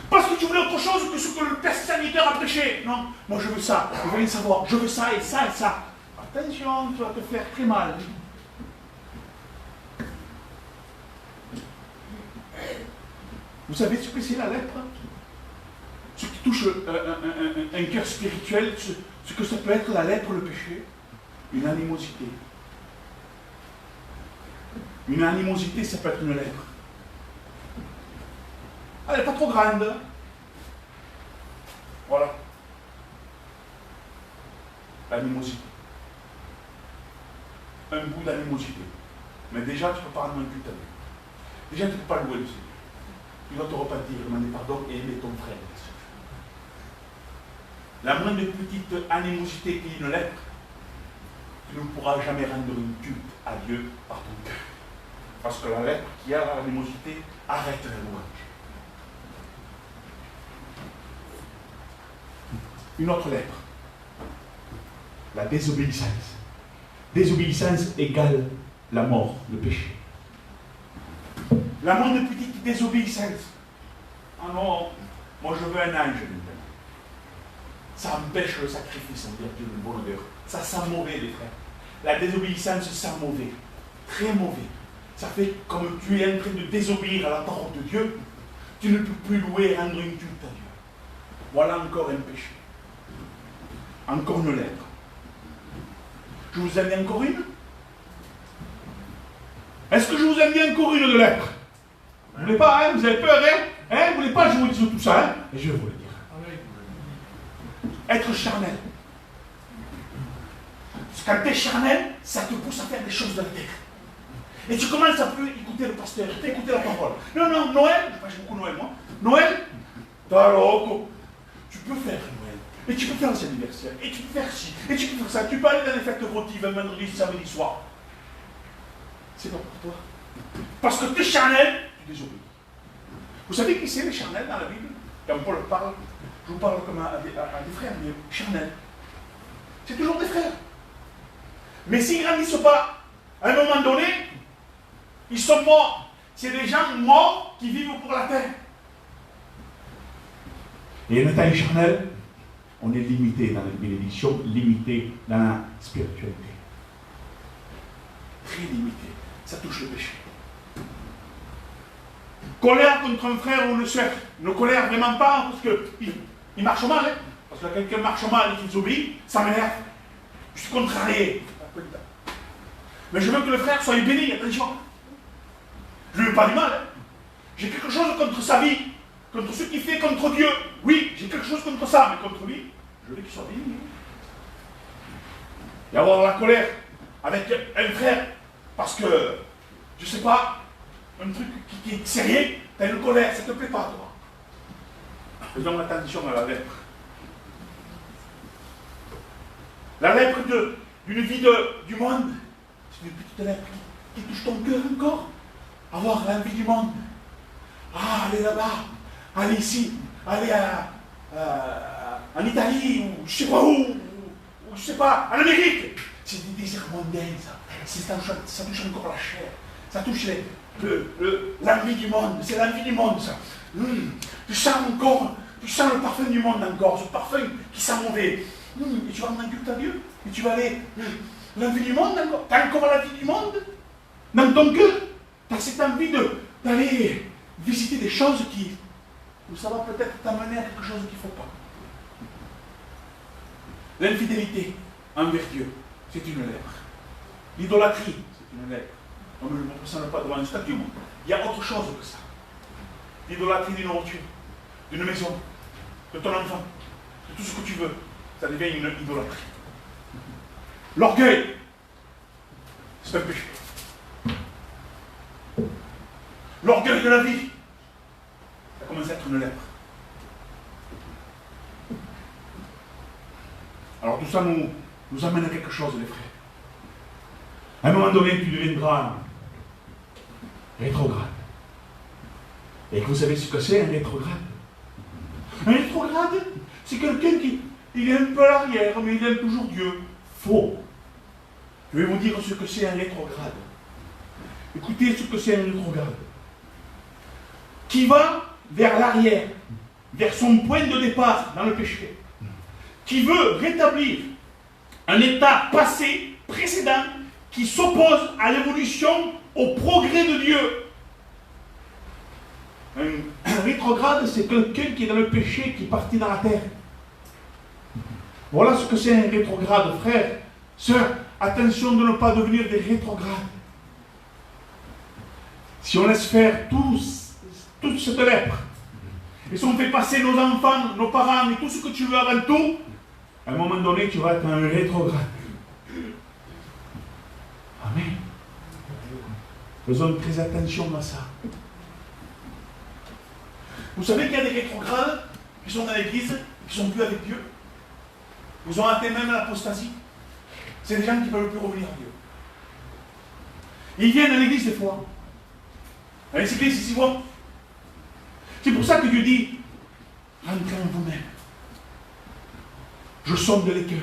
Parce que tu voulais autre chose que ce que le père sanitaire a prêché. Non, moi je veux ça. Je veux rien savoir. Je veux ça et ça et ça. Attention, tu vas te faire très mal. Vous savez ce que c'est la lèpre? Ce qui touche un cœur spirituel, ce que ça peut être la lèpre, le péché. Une animosité. Une animosité, ça peut être une lèpre. Elle n'est pas trop grande. Voilà. L'animosité. Un bout d'animosité. Mais déjà, tu ne peux pas rendre un culte à Dieu. Déjà, tu ne peux pas louer le Seigneur. Tu dois te repentir, demander pardon et aimer ton frère. La moindre petite animosité qui est une lèpre, tu ne pourras jamais rendre une culte à Dieu par ton cœur. Parce que la lèpre qui a l'animosité arrête la louange. Une autre lèpre, la désobéissance. Désobéissance égale la mort, le péché. La moindre petite désobéissance. Ah non, moi je veux un ange maintenant. Ça empêche le sacrifice envers Dieu de bonne odeur. Ça sent mauvais, les frères. La désobéissance sent mauvais, très mauvais. Ça fait comme tu es en train de désobéir à la parole de Dieu, tu ne peux plus louer et rendre une culte à Dieu. Voilà encore un péché. Encore une lèpre. Je vous ai mis encore une? Est-ce que je vous ai mis encore une de lèpre? Vous ne voulez pas, hein? Vous avez peur, hein? Vous ne voulez pas que je vous dise tout ça, hein? Et je vais vous le dire. Être charnel. Parce que quand tu es charnel, ça te pousse à faire des choses de la terre. Et tu commences à plus écouter le pasteur, écouter la parole. Non, non, Noël, je prêche beaucoup Noël, moi. Noël, tu peux faire Noël. Et tu peux faire les anniversaires. Et tu peux faire ci. Et tu peux faire ça. Tu peux aller dans les fêtes votives un vendredi, samedi soir. C'est pas pour toi. Parce que tu es charnel, tu désobéis. Vous savez qui c'est les charnels dans la Bible? Quand Paul parle, je vous parle comme à des frères, mais charnels. C'est toujours des frères. Mais s'ils ne grandissent pas, à un moment donné, ils sont morts. C'est des gens morts qui vivent pour la terre. Et en étant charnel, on est limité dans la bénédiction, limité dans la spiritualité. Très limité. Ça touche le péché. Colère contre un frère ou une soeur. Ne colère vraiment pas parce qu'il marche mal. Hein? Parce que quelqu'un marche mal et qu'il désobéit, ça m'énerve. Je suis contrarié. Mais je veux que le frère soit béni, attention. Je ne veux pas du mal. Hein? J'ai quelque chose contre sa vie, contre ce qu'il fait contre Dieu. Oui, j'ai quelque chose contre ça, mais contre lui, je veux qu'il soit béni. Et avoir la colère avec un frère, parce que, je ne sais pas, un truc qui est sérieux, tu as une colère, ça ne te plaît pas, toi. Faisons attention à la lèpre. La lèpre d'une vie du monde, c'est une petite lèpre qui touche ton cœur encore. Avoir l'envie du monde. Ah, aller là-bas, aller ici, aller en Italie, ou je sais pas où, ou je sais pas, en Amérique. C'est des désirs mondains, ça. Ça touche encore la chair. Ça touche l'envie du monde. C'est l'envie du monde, ça. Tu sens encore, tu sens le parfum du monde encore, ce parfum qui sent mauvais. Et tu vas rendre culte à Dieu. Et tu vas aller, l'envie du monde encore. Tu as encore l'envie du monde dans ton cœur. Tu as cette envie d'aller visiter des choses où ça va peut-être t'amener à quelque chose qu'il ne faut pas. L'infidélité envers Dieu, c'est une lèpre. L'idolâtrie, c'est une lèpre. On ne me présente pas devant une statue, moi. Il y a autre chose que ça. L'idolâtrie d'une nourriture, d'une maison, de ton enfant, de tout ce que tu veux, ça devient une idolâtrie. L'orgueil, c'est un péché. L'orgueil de la vie, ça commence à être une lèpre. Alors tout ça nous amène à quelque chose, les frères. À un moment donné, tu deviendras rétrograde. Et vous savez ce que c'est, un rétrograde? Un rétrograde, c'est quelqu'un qui est un peu à l'arrière, mais il aime toujours Dieu. Faux. Je vais vous dire ce que c'est un rétrograde. Écoutez ce que c'est un rétrograde. Qui va vers l'arrière, vers son point de départ dans le péché. Qui veut rétablir un état passé, précédent, qui s'oppose à l'évolution, au progrès de Dieu. Un rétrograde, c'est quelqu'un qui est dans le péché, qui est parti dans la terre. Voilà ce que c'est un rétrograde, frère, sœur. Attention de ne pas devenir des rétrogrades. Si on laisse faire toute cette lèpre, et si on fait passer nos enfants, nos parents et tout ce que tu veux avant tout, à un moment donné, tu vas être un rétrograde. Amen. Faisons très attention à ça. Vous savez qu'il y a des rétrogrades qui sont dans l'église, qui ne sont plus avec Dieu. Ils ont atteint même l'apostasie. C'est des gens qui ne peuvent plus revenir à Dieu. Ils viennent à l'église des fois. Dans les églises ici, voient. C'est pour ça que Dieu dit, rentrez en vous-même. Je sonde les cœurs.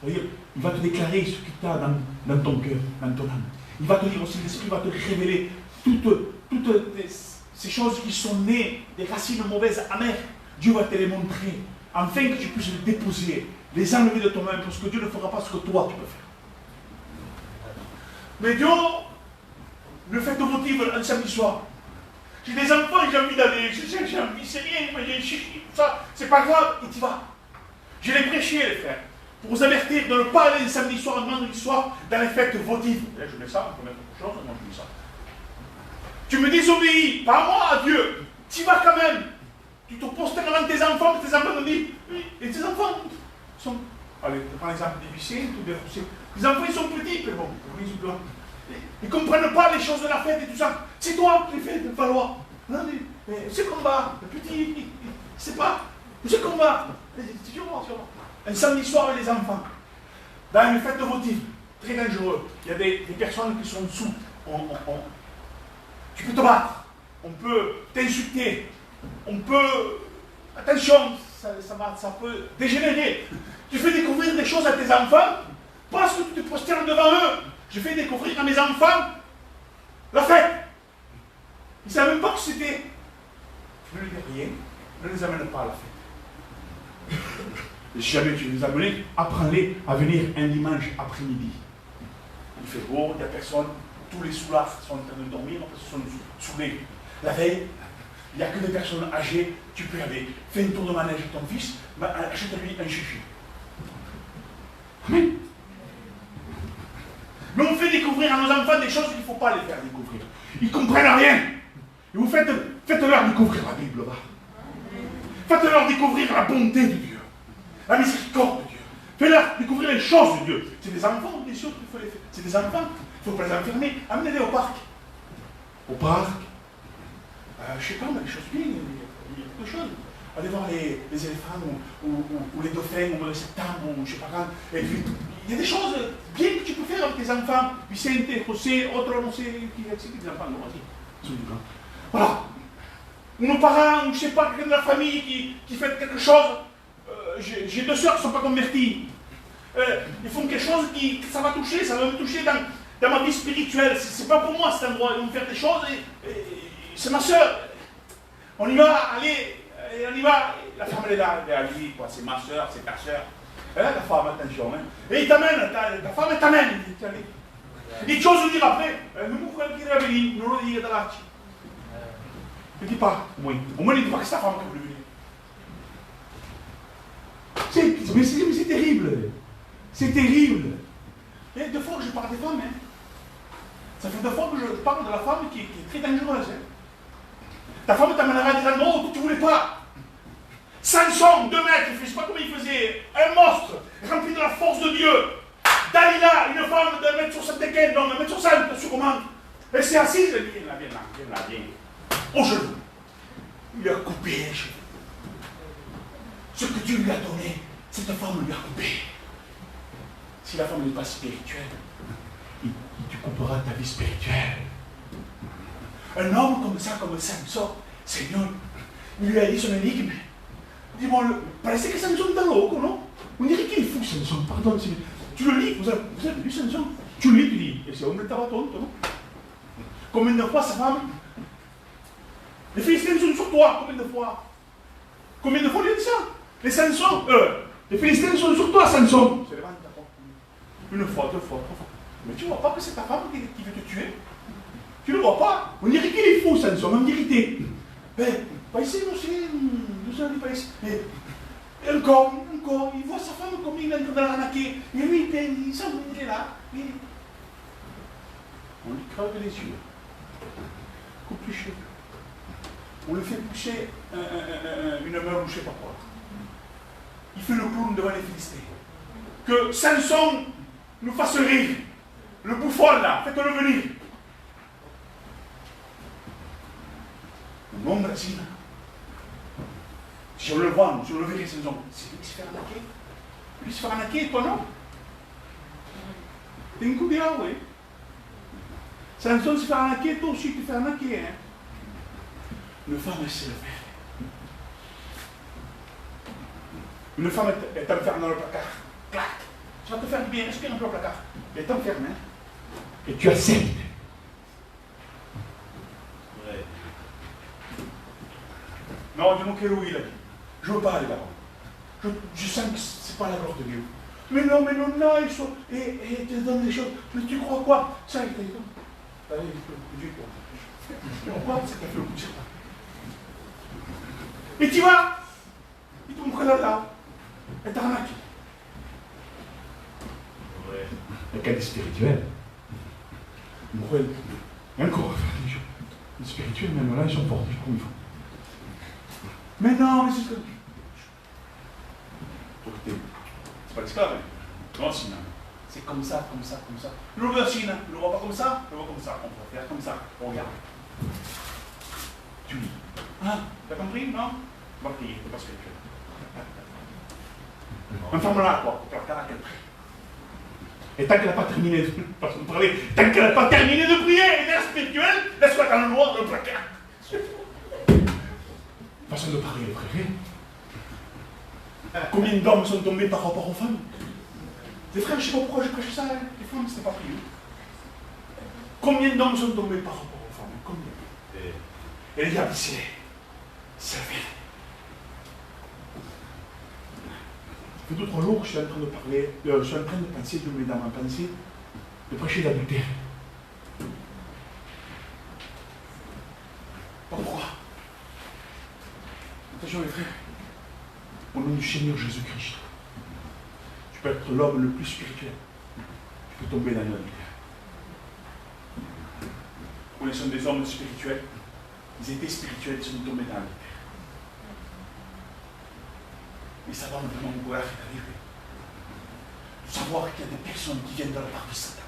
C'est-à-dire, il va te déclarer ce qu'il t'a dans ton cœur, dans ton âme. Il va te dire aussi, l'Esprit va te révéler toutes ces choses qui sont nées, des racines mauvaises, amères. Dieu va te les montrer, afin que tu puisses les déposer, les enlever de toi-même, parce que Dieu ne fera pas ce que toi tu peux faire. Mais Dieu, le fait de votive un samedi soir, j'ai des enfants, j'ai envie d'aller, j'ai envie, c'est rien, mais j'ai chichi, tout ça, c'est pas grave, et tu vas. Je l'ai prêché, les frères, pour vous avertir de ne pas aller le samedi soir, le vendredi soir, dans les fêtes votives. Là, je mets ça, on peut mettre autre chose, moi je mets ça. Tu me désobéis, pas à moi, à Dieu. Tu vas quand même. Tu te postes devant tes enfants, tes enfants me disent, oui, et tes enfants sont. Allez, je prends l'exemple des lycéens, tout des lycéens. Les enfants, ils sont petits, mais bon, ils sont grands. Ils ne comprennent pas les choses de la fête et tout ça. C'est toi qui les fais valoir. Non, mais c'est qu'on va. Le petit, il ne sait pas. C'est qu'on va. C'est sûrement. Un samedi soir avec les enfants, dans une fête votive, très dangereux. Il y a des personnes qui sont dessous. Tu peux te battre. On peut t'insulter. On peut. Attention, ça peut dégénérer. Tu fais découvrir des choses à tes enfants parce que tu te prosternes devant eux. Je fais découvrir à mes enfants la fête. Ils ne savent même pas que c'était. Ne leur dis rien, ne les amène pas à la fête. Et si jamais tu les amènes, apprends-les à venir un dimanche après-midi. Il fait beau, il n'y a personne, tous les soulards sont en train de dormir, parce qu'ils sont saoulés. la veille, il n'y a que des personnes âgées, tu peux y aller. Fais un tour de manège à ton fils, achète-lui un chichi. Amen. Mais on fait découvrir à nos enfants des choses qu'il ne faut pas les faire découvrir. Ils ne comprennent rien. Et vous faites-leur découvrir la Bible. Faites-leur découvrir la bonté de Dieu, la miséricorde de Dieu. Faites-leur découvrir les choses de Dieu. C'est des enfants, bien sûr qu'il faut les faire. C'est des enfants. Il ne faut pas les enfermer. Amenez-les au parc. Au parc. Je ne sais pas, mais des choses bien. Il y a quelque chose. Allez voir les éléphants ou les dauphins au mois de septembre ou je ne sais pas quand. Et puis, il y a des choses bien que tu peux faire avec tes enfants. Vicente, José, autres, on sait qui est des enfants. Voilà. Ou nos parents, ou je ne sais pas, quelqu'un de la famille qui fait quelque chose. J'ai 2 sœurs qui ne sont pas converties. Ils font quelque chose ça va me toucher dans ma vie spirituelle. C'est pas pour moi cet endroit. Ils vont faire des choses et c'est ma sœur. On y va, allez. Et on y va, la femme elle est là, elle dit quoi, c'est ma soeur, c'est ta soeur. Ta femme, attention. Hein. Et il t'amène, ta femme elle t'amène. Et tu oses dire après, nous pouvons dire la vérité, nous le dire dans l'archi. Ne dis pas, au moins ne dis pas que c'est ta femme qui voulait venir. Mais c'est terrible. C'est terrible. Et 2 fois que je parle des femmes, hein. Ça fait 2 fois que je parle de la femme qui est très dangereuse. Hein. Ta femme t'amènera à des endroits où tu ne voulais pas. Samson, 2 mètres, je ne sais pas comment il faisait, un monstre, rempli de la force de Dieu. Dalila, une femme de 1m60, non, 1m60, sûrement. Elle s'est assise, elle dit, viens là. Au genou. Il lui a coupé les cheveux. Ce que Dieu lui a donné, cette femme lui a coupé. Si la femme n'est pas spirituelle, tu couperas ta vie spirituelle. Un homme comme ça, comme Samson, Seigneur, il lui a dit son énigme. Dis-moi, paraissait que Samson est dans l'eau, non? On dirait qu'il est fou, Samson, pardon. Tu le lis, vous avez lu Samson? Tu le lis, tu dis, et c'est homme de tabaton, non? Combien de fois sa femme? Les Philistins sont sur toi, combien de fois? Combien de fois il a dit ça? Les Philistins sont sur toi, Samson. C'est une fois, 2 fois, 3 fois. Mais tu ne vois pas que c'est ta femme qui veut te tuer? Tu ne le vois pas? On dirait qu'il est fou, Samson, en vérité. Mais, pas ici, nous sommes pas ici. Mais, encore, il voit sa femme comme il est en train de la ranaquer. Et lui, il s'en il est là. On lui crève les yeux. Coupe les cheveux. On lui fait pousser une meule ou je ne sais pas quoi. Il fait le clown devant les Philistins. Que Samson nous fasse rire. Le bouffon là, faites-le venir. Non, Brésil. Si on le voit, si on le verrait, c'est lui qui se fait arnaquer. Lui se fait arnaquer, toi non? T'es un coup de là, oui. Samson se fait arnaquer, toi aussi tu te fais arnaquer. Hein? Une femme, elle s'est levée. Une femme est enfermée dans le placard. Clac. Tu vas te faire bien, respire un peu le placard. Elle est enfermée. Et tu acceptes. Non, dis-moi quel il a dit. Je ne veux pas aller là-bas. Je sens que ce n'est pas la gloire de Dieu. Mais non, là, ils sont. Et ils te donnent des choses. Mais tu crois quoi? Ça, il t'a dit. Allez, Dieu, quoi. Pourquoi c'est qu'il a fait le coup de serpent? Et tu vas. Il te montre là. Et t'as arnaqué. Le cas spirituel. Et encore, les spirituels, même là, ils sont forts, comme il faut. Mais non, mais c'est ce que. C'est pas l'esclave, hein? Non, sinon. C'est comme ça. Je le vois sinon. Je le vois pas comme ça, je le vois comme ça. On va faire comme ça. On regarde. Tu lis. Ah, t'as compris, non? On va prier, c'est pas spirituel. Enferme-la, quoi, au placard à quel prix? Et tant qu'elle n'a pas terminé de parler, tant qu'elle n'a pas terminé de prier et d'être spirituelle, laisse-la dans le noir, dans le placard. Façon de parler, frère. Combien d'hommes sont tombés par rapport aux femmes? Les frères, je ne sais pas pourquoi je prêche ça, hein. Les femmes, ce n'est pas prié. Combien d'hommes sont tombés par rapport aux femmes? Combien? Et les diable ici, c'est vrai. Ça fait 2 ou 3 jours que je suis en train de parler, je suis en train de penser, je mets dans ma pensée, de prêcher l'adultère. Parce Attention les frères, au nom du Seigneur Jésus-Christ, tu peux être l'homme le plus spirituel. Tu peux tomber dans l'adultère. Nous sommes des hommes spirituels. Ils étaient spirituels, ils sont tombés dans l'adultère. Mais ça va vraiment nous arriver. Savoir qu'il y a des personnes qui viennent de la part de Satan.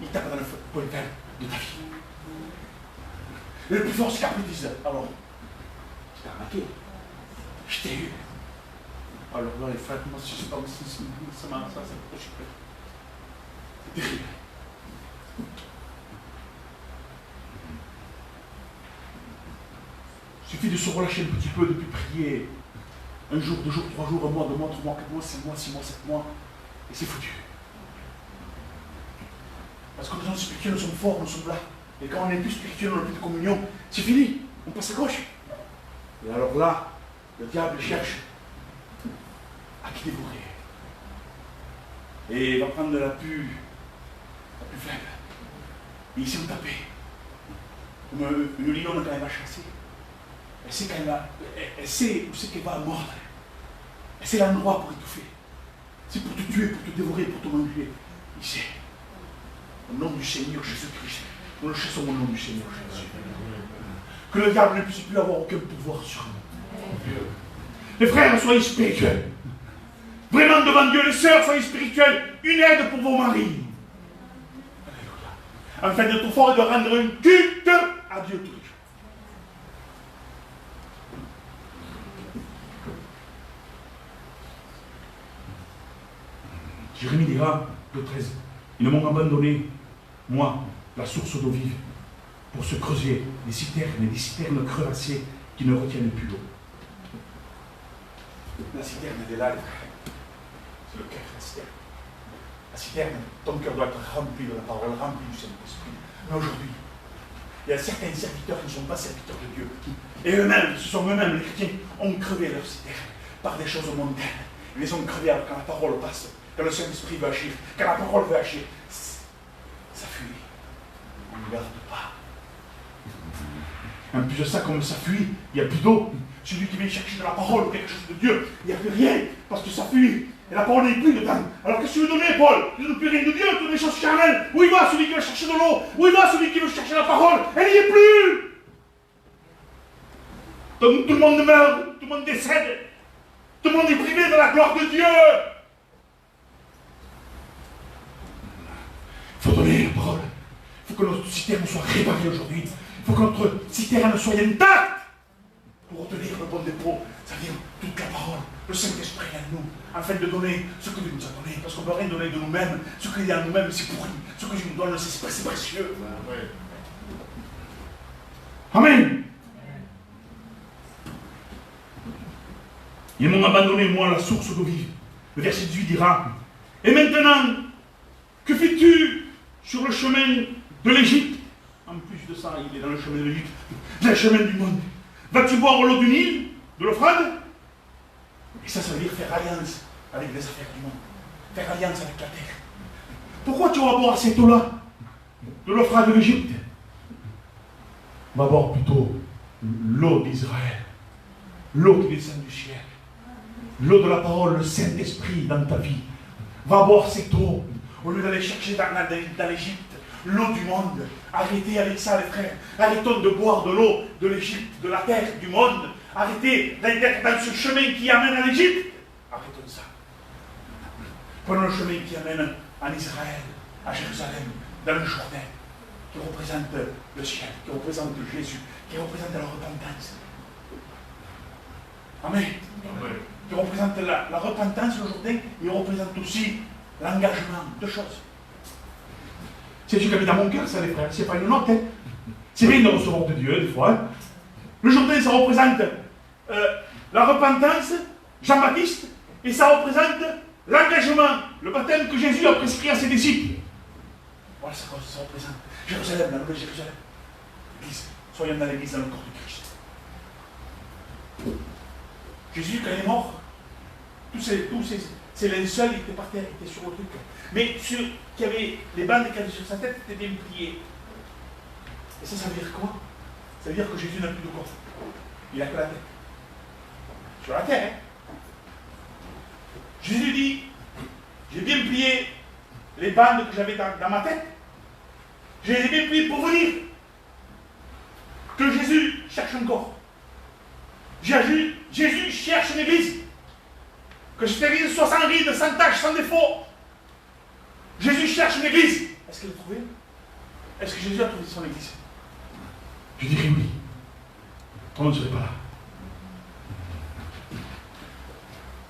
Ils tapent dans le pointel de ta vie. Et le plus fort, c'est qu'après ils disent, alors, je t'ai arnaqué. Je t'ai eu. Alors là, les frères, moi, je ne sais pas si ça m'a ça, c'est terrible. Il suffit de se relâcher un petit peu, de plus prier. Un jour, 2 jours, 3 jours, 1 mois, 2 mois, 3 mois, 4 mois, 5 mois, 6 mois, 7 mois. Et c'est foutu. Parce que les gens spirituels, nous sommes forts, nous sommes là. Et quand on n'est plus spirituel, on n'a plus de communion, c'est fini. On passe à gauche. Et alors là, le diable cherche à qui dévorer. Et il va prendre la plus faible. Et il sait où taper. Comme une lionne quand elle va chasser. Elle sait où c'est qu'elle va mordre. Elle sait l'endroit pour étouffer. C'est pour te tuer, pour te dévorer, pour te manger. Il sait. Au nom du Seigneur Jésus-Christ. Nous le chassons au nom du Seigneur Jésus. Que le diable ne puisse plus avoir aucun pouvoir sur nous. Les frères, soyez spirituels. Vraiment devant Dieu, les sœurs, soyez spirituelles. Une aide pour vos maris. Alléluia. Afin d'être fort et de rendre un culte à Dieu tous les jours. Jérémie dira, le 13, ils m'ont abandonné, moi, la source d'eau vive, pour se creuser des citernes crevassées qui ne retiennent plus l'eau. La citerne, elle est là, les frères. C'est le cœur, la citerne. La citerne, ton cœur doit être rempli de la parole, rempli du Saint-Esprit. Mais aujourd'hui, il y a certains serviteurs qui ne sont pas serviteurs de Dieu. Et eux-mêmes, ce sont eux-mêmes, les chrétiens, ont crevé leur citerne par des choses mondaines. Ils les ont crevés quand la parole passe. Quand le Saint-Esprit veut agir, quand la parole veut agir, ça fuit. On ne garde pas. En plus de ça, comme ça fuit, il n'y a plus d'eau. Celui qui vient chercher de la parole ou quelque chose de Dieu, il n'y a plus rien, parce que ça fuit. Et la parole n'est plus dedans. Alors qu'est-ce que tu veux donner, Paul? Tu ne donnes plus rien de Dieu, tu donnes des choses charnelles. Où il va celui qui veut chercher de l'eau? Où il va celui qui veut chercher la parole? Elle n'y est plus. Donc tout le monde meurt, tout le monde décède. Tout le monde est privé de la gloire de Dieu. Il faut donner la parole. Il faut que notre citerne soit réparée aujourd'hui. Il faut que notre citerne soit intacte pour retenir le bon dépôt, c'est-à-dire toute la parole, le Saint-Esprit en nous, afin de donner ce que Dieu nous a donné. Parce qu'on ne peut rien donner de nous-mêmes. Ce qu'il y a en nous-mêmes, c'est pourri. Ce que Dieu nous donne, c'est précieux. Amen. Ils m'ont abandonné, moi, la source d'eau vive. Le verset 18 dira, et maintenant, que fais-tu sur le chemin de l'Égypte? En plus de ça, il est dans le chemin de l'Égypte, dans le chemin du monde. Vas-tu boire l'eau du Nil, de l'Euphrate? Et ça veut dire faire alliance avec les affaires du monde. Faire alliance avec la terre. Pourquoi tu vas boire cette eau-là, de l'Euphrate de l'Égypte? Va boire plutôt l'eau d'Israël. L'eau qui descend du ciel. L'eau de la parole, le Saint-Esprit dans ta vie. Va boire cette eau. Au lieu d'aller chercher dans l'Égypte l'eau du monde. Arrêtez avec ça, les frères. Arrêtons de boire de l'eau de l'Égypte, de la terre, du monde. Arrêtez d'être dans ce chemin qui amène à l'Égypte. Arrêtons ça. Prenons le chemin qui amène en Israël, à Jérusalem, dans le Jourdain, qui représente le ciel, qui représente Jésus, qui représente la repentance. Amen. Amen. Qui représente la repentance, le Jourdain, il représente aussi l'engagement. 2 choses. C'est ce qui habite dans mon cœur, ça, les frères. C'est pas une note. Hein. C'est rien de recevoir de Dieu, des fois. Hein. Le Jourdain, ça représente la repentance, Jean-Baptiste, et ça représente l'engagement, le baptême que Jésus a prescrit à ses disciples. Voilà ça représente. Jérusalem, la nouvelle Jérusalem. L'église. Soyons dans l'église, dans le corps de Christ. Jésus, quand il est mort, tous ces linceuls, il était par terre, il était sur le truc. Mais ceux qui avaient les bandes qui avaient sur sa tête étaient bien pliés. Et ça veut dire quoi? Ça veut dire que Jésus n'a plus de corps. Il n'a que la tête. sur la terre. Hein. Jésus dit, j'ai bien plié les bandes que j'avais dans ma tête. Je les ai bien pliées pour vous dire que Jésus cherche un corps. Jésus cherche une église. Que cette église soit sans ride, sans tache, sans défaut. Jésus cherche une église. Est-ce qu'elle l'a trouvée? Est-ce que Jésus a trouvé son église? Je dirais oui. On ne serait pas là.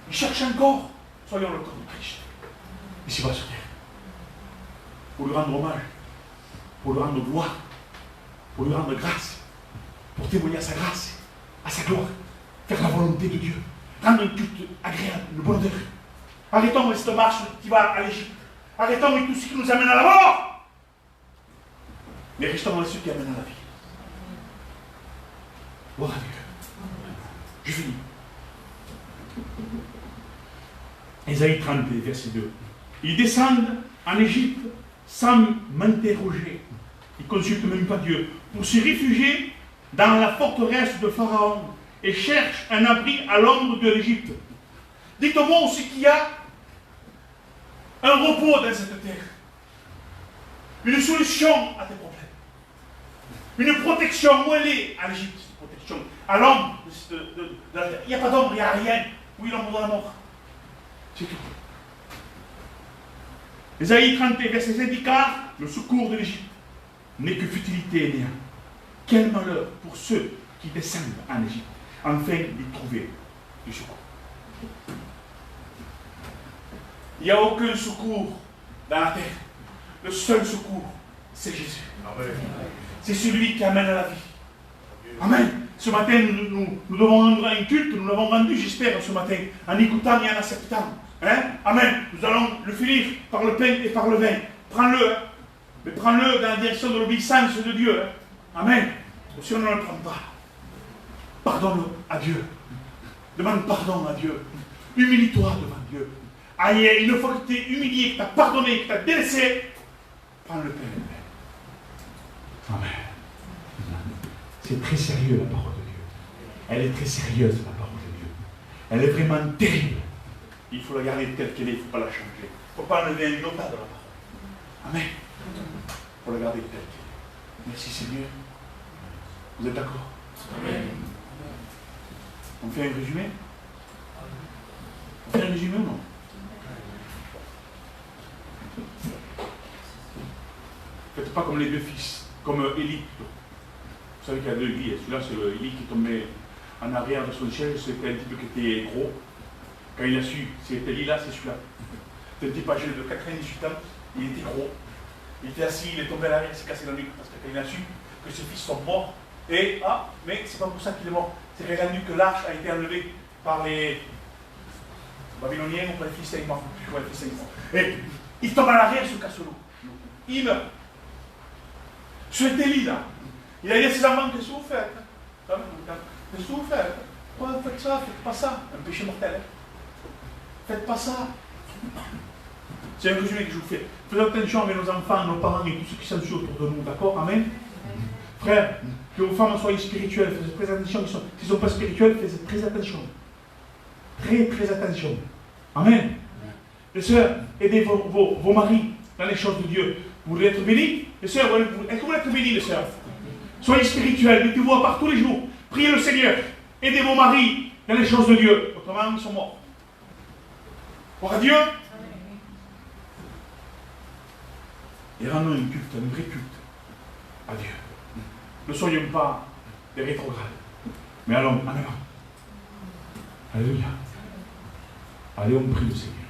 Il cherche un corps. Soyons le corps de Christ. Ici-bas sur terre. Pour lui rendre hommage. Pour lui rendre gloire. Pour lui rendre grâce. Pour témoigner à sa grâce. À sa gloire. Faire la volonté de Dieu. Rendre un culte agréable, une bonne odeur. Arrêtons cette marche qui va à l'Égypte. Arrêtons avec tout ce qui nous amène à la mort. Mais restons dans ceux qui amènent à la vie. Gloire à Dieu. Je finis. Ésaïe 30, verset 2. Ils descendent en Égypte sans m'interroger. Ils ne consultent même pas Dieu. Pour se réfugier dans la forteresse de Pharaon et cherchent un abri à l'ombre de l'Égypte. Dites-moi aussi qu'il y a un repos dans cette terre. Une solution à tes problèmes. Une protection. Où elle est à l'Égypte, cette protection? À l'ombre de la terre. Il n'y a pas d'ombre, il n'y a rien. Oui, l'ombre de la mort. C'est tout. Ésaïe 30, verset 7 dit, car le secours de l'Égypte n'est que futilité et néant. Quel malheur pour ceux qui descendent en Égypte, afin d'y trouver du secours. Il n'y a aucun secours dans la terre. Le seul secours, c'est Jésus. C'est celui qui amène à la vie. Amen. Ce matin, nous devons rendre un culte, nous l'avons rendu, j'espère, ce matin, en écoutant et en acceptant. Hein? Amen. Nous allons le finir par le pain et par le vin. Prends-le, hein? Mais prends-le dans la direction de l'obéissance de Dieu. Hein? Amen. Si on ne le prend pas, pardonne à Dieu. Demande pardon à Dieu. Humilie-toi devant Dieu. Aïe, une fois que tu es humilié, que tu as pardonné, que tu as délaissé, prends le pain et le vin. Amen. C'est très sérieux la parole de Dieu. Elle est très sérieuse la parole de Dieu. Elle est vraiment terrible. Il faut la garder telle qu'elle est, il ne faut pas la changer. Il ne faut pas enlever un iota de la parole. Amen. Il faut la garder telle qu'elle est. Merci Seigneur. Vous êtes d'accord? Amen. On fait un résumé? On fait un résumé ou non? Faites pas comme les deux fils, comme Élie. Vous savez qu'il y a deux Élie. Celui-là, c'est Élie qui tombait en arrière de son chef. C'était un type qui était gros. Quand il a su, c'était Élie-là, c'est celui-là. C'était un type âgé de 98 ans. Il était gros. Il était assis, il est tombé à l'arrière, il s'est cassé la nuque. Parce que quand il a su que ses fils sont morts, et mais c'est pas pour ça qu'il est mort. C'est qu'il a vu que l'arche a été enlevée par les Babyloniens ou par les Philistins. Et il tombe à l'arrière, il se casse l'eau. Il meurt. Cet Élie-là, il a dit à ses enfants, qu'est-ce que vous faites? Qu'est-ce que vous faites? Pourquoi vous faites ça? Faites pas ça. Un péché mortel. Faites pas ça. C'est un résumé que je vous fais. Faites attention avec nos enfants, nos parents et tous ceux qui sont autour de nous, d'accord? Amen? Frère, que vos femmes soient spirituelles, faites très attention. S'ils ne sont pas spirituels, faites très attention. Très, très attention. Amen. Les sœurs, aidez vos maris dans les choses de Dieu. Vous voulez être bénis? Les sœurs, est-ce que vous voulez être bénis, les sœurs? Soyez spirituels, mettez-vous à part tous les jours. Priez le Seigneur. Aidez vos maris dans les choses de Dieu. Autrement, ils sont morts. Gloire à Dieu. Et rendons un culte, un vrai culte à Dieu. Ne soyons pas des rétrogrades, mais allons en avant. Alléluia. Allez, on prie le Seigneur.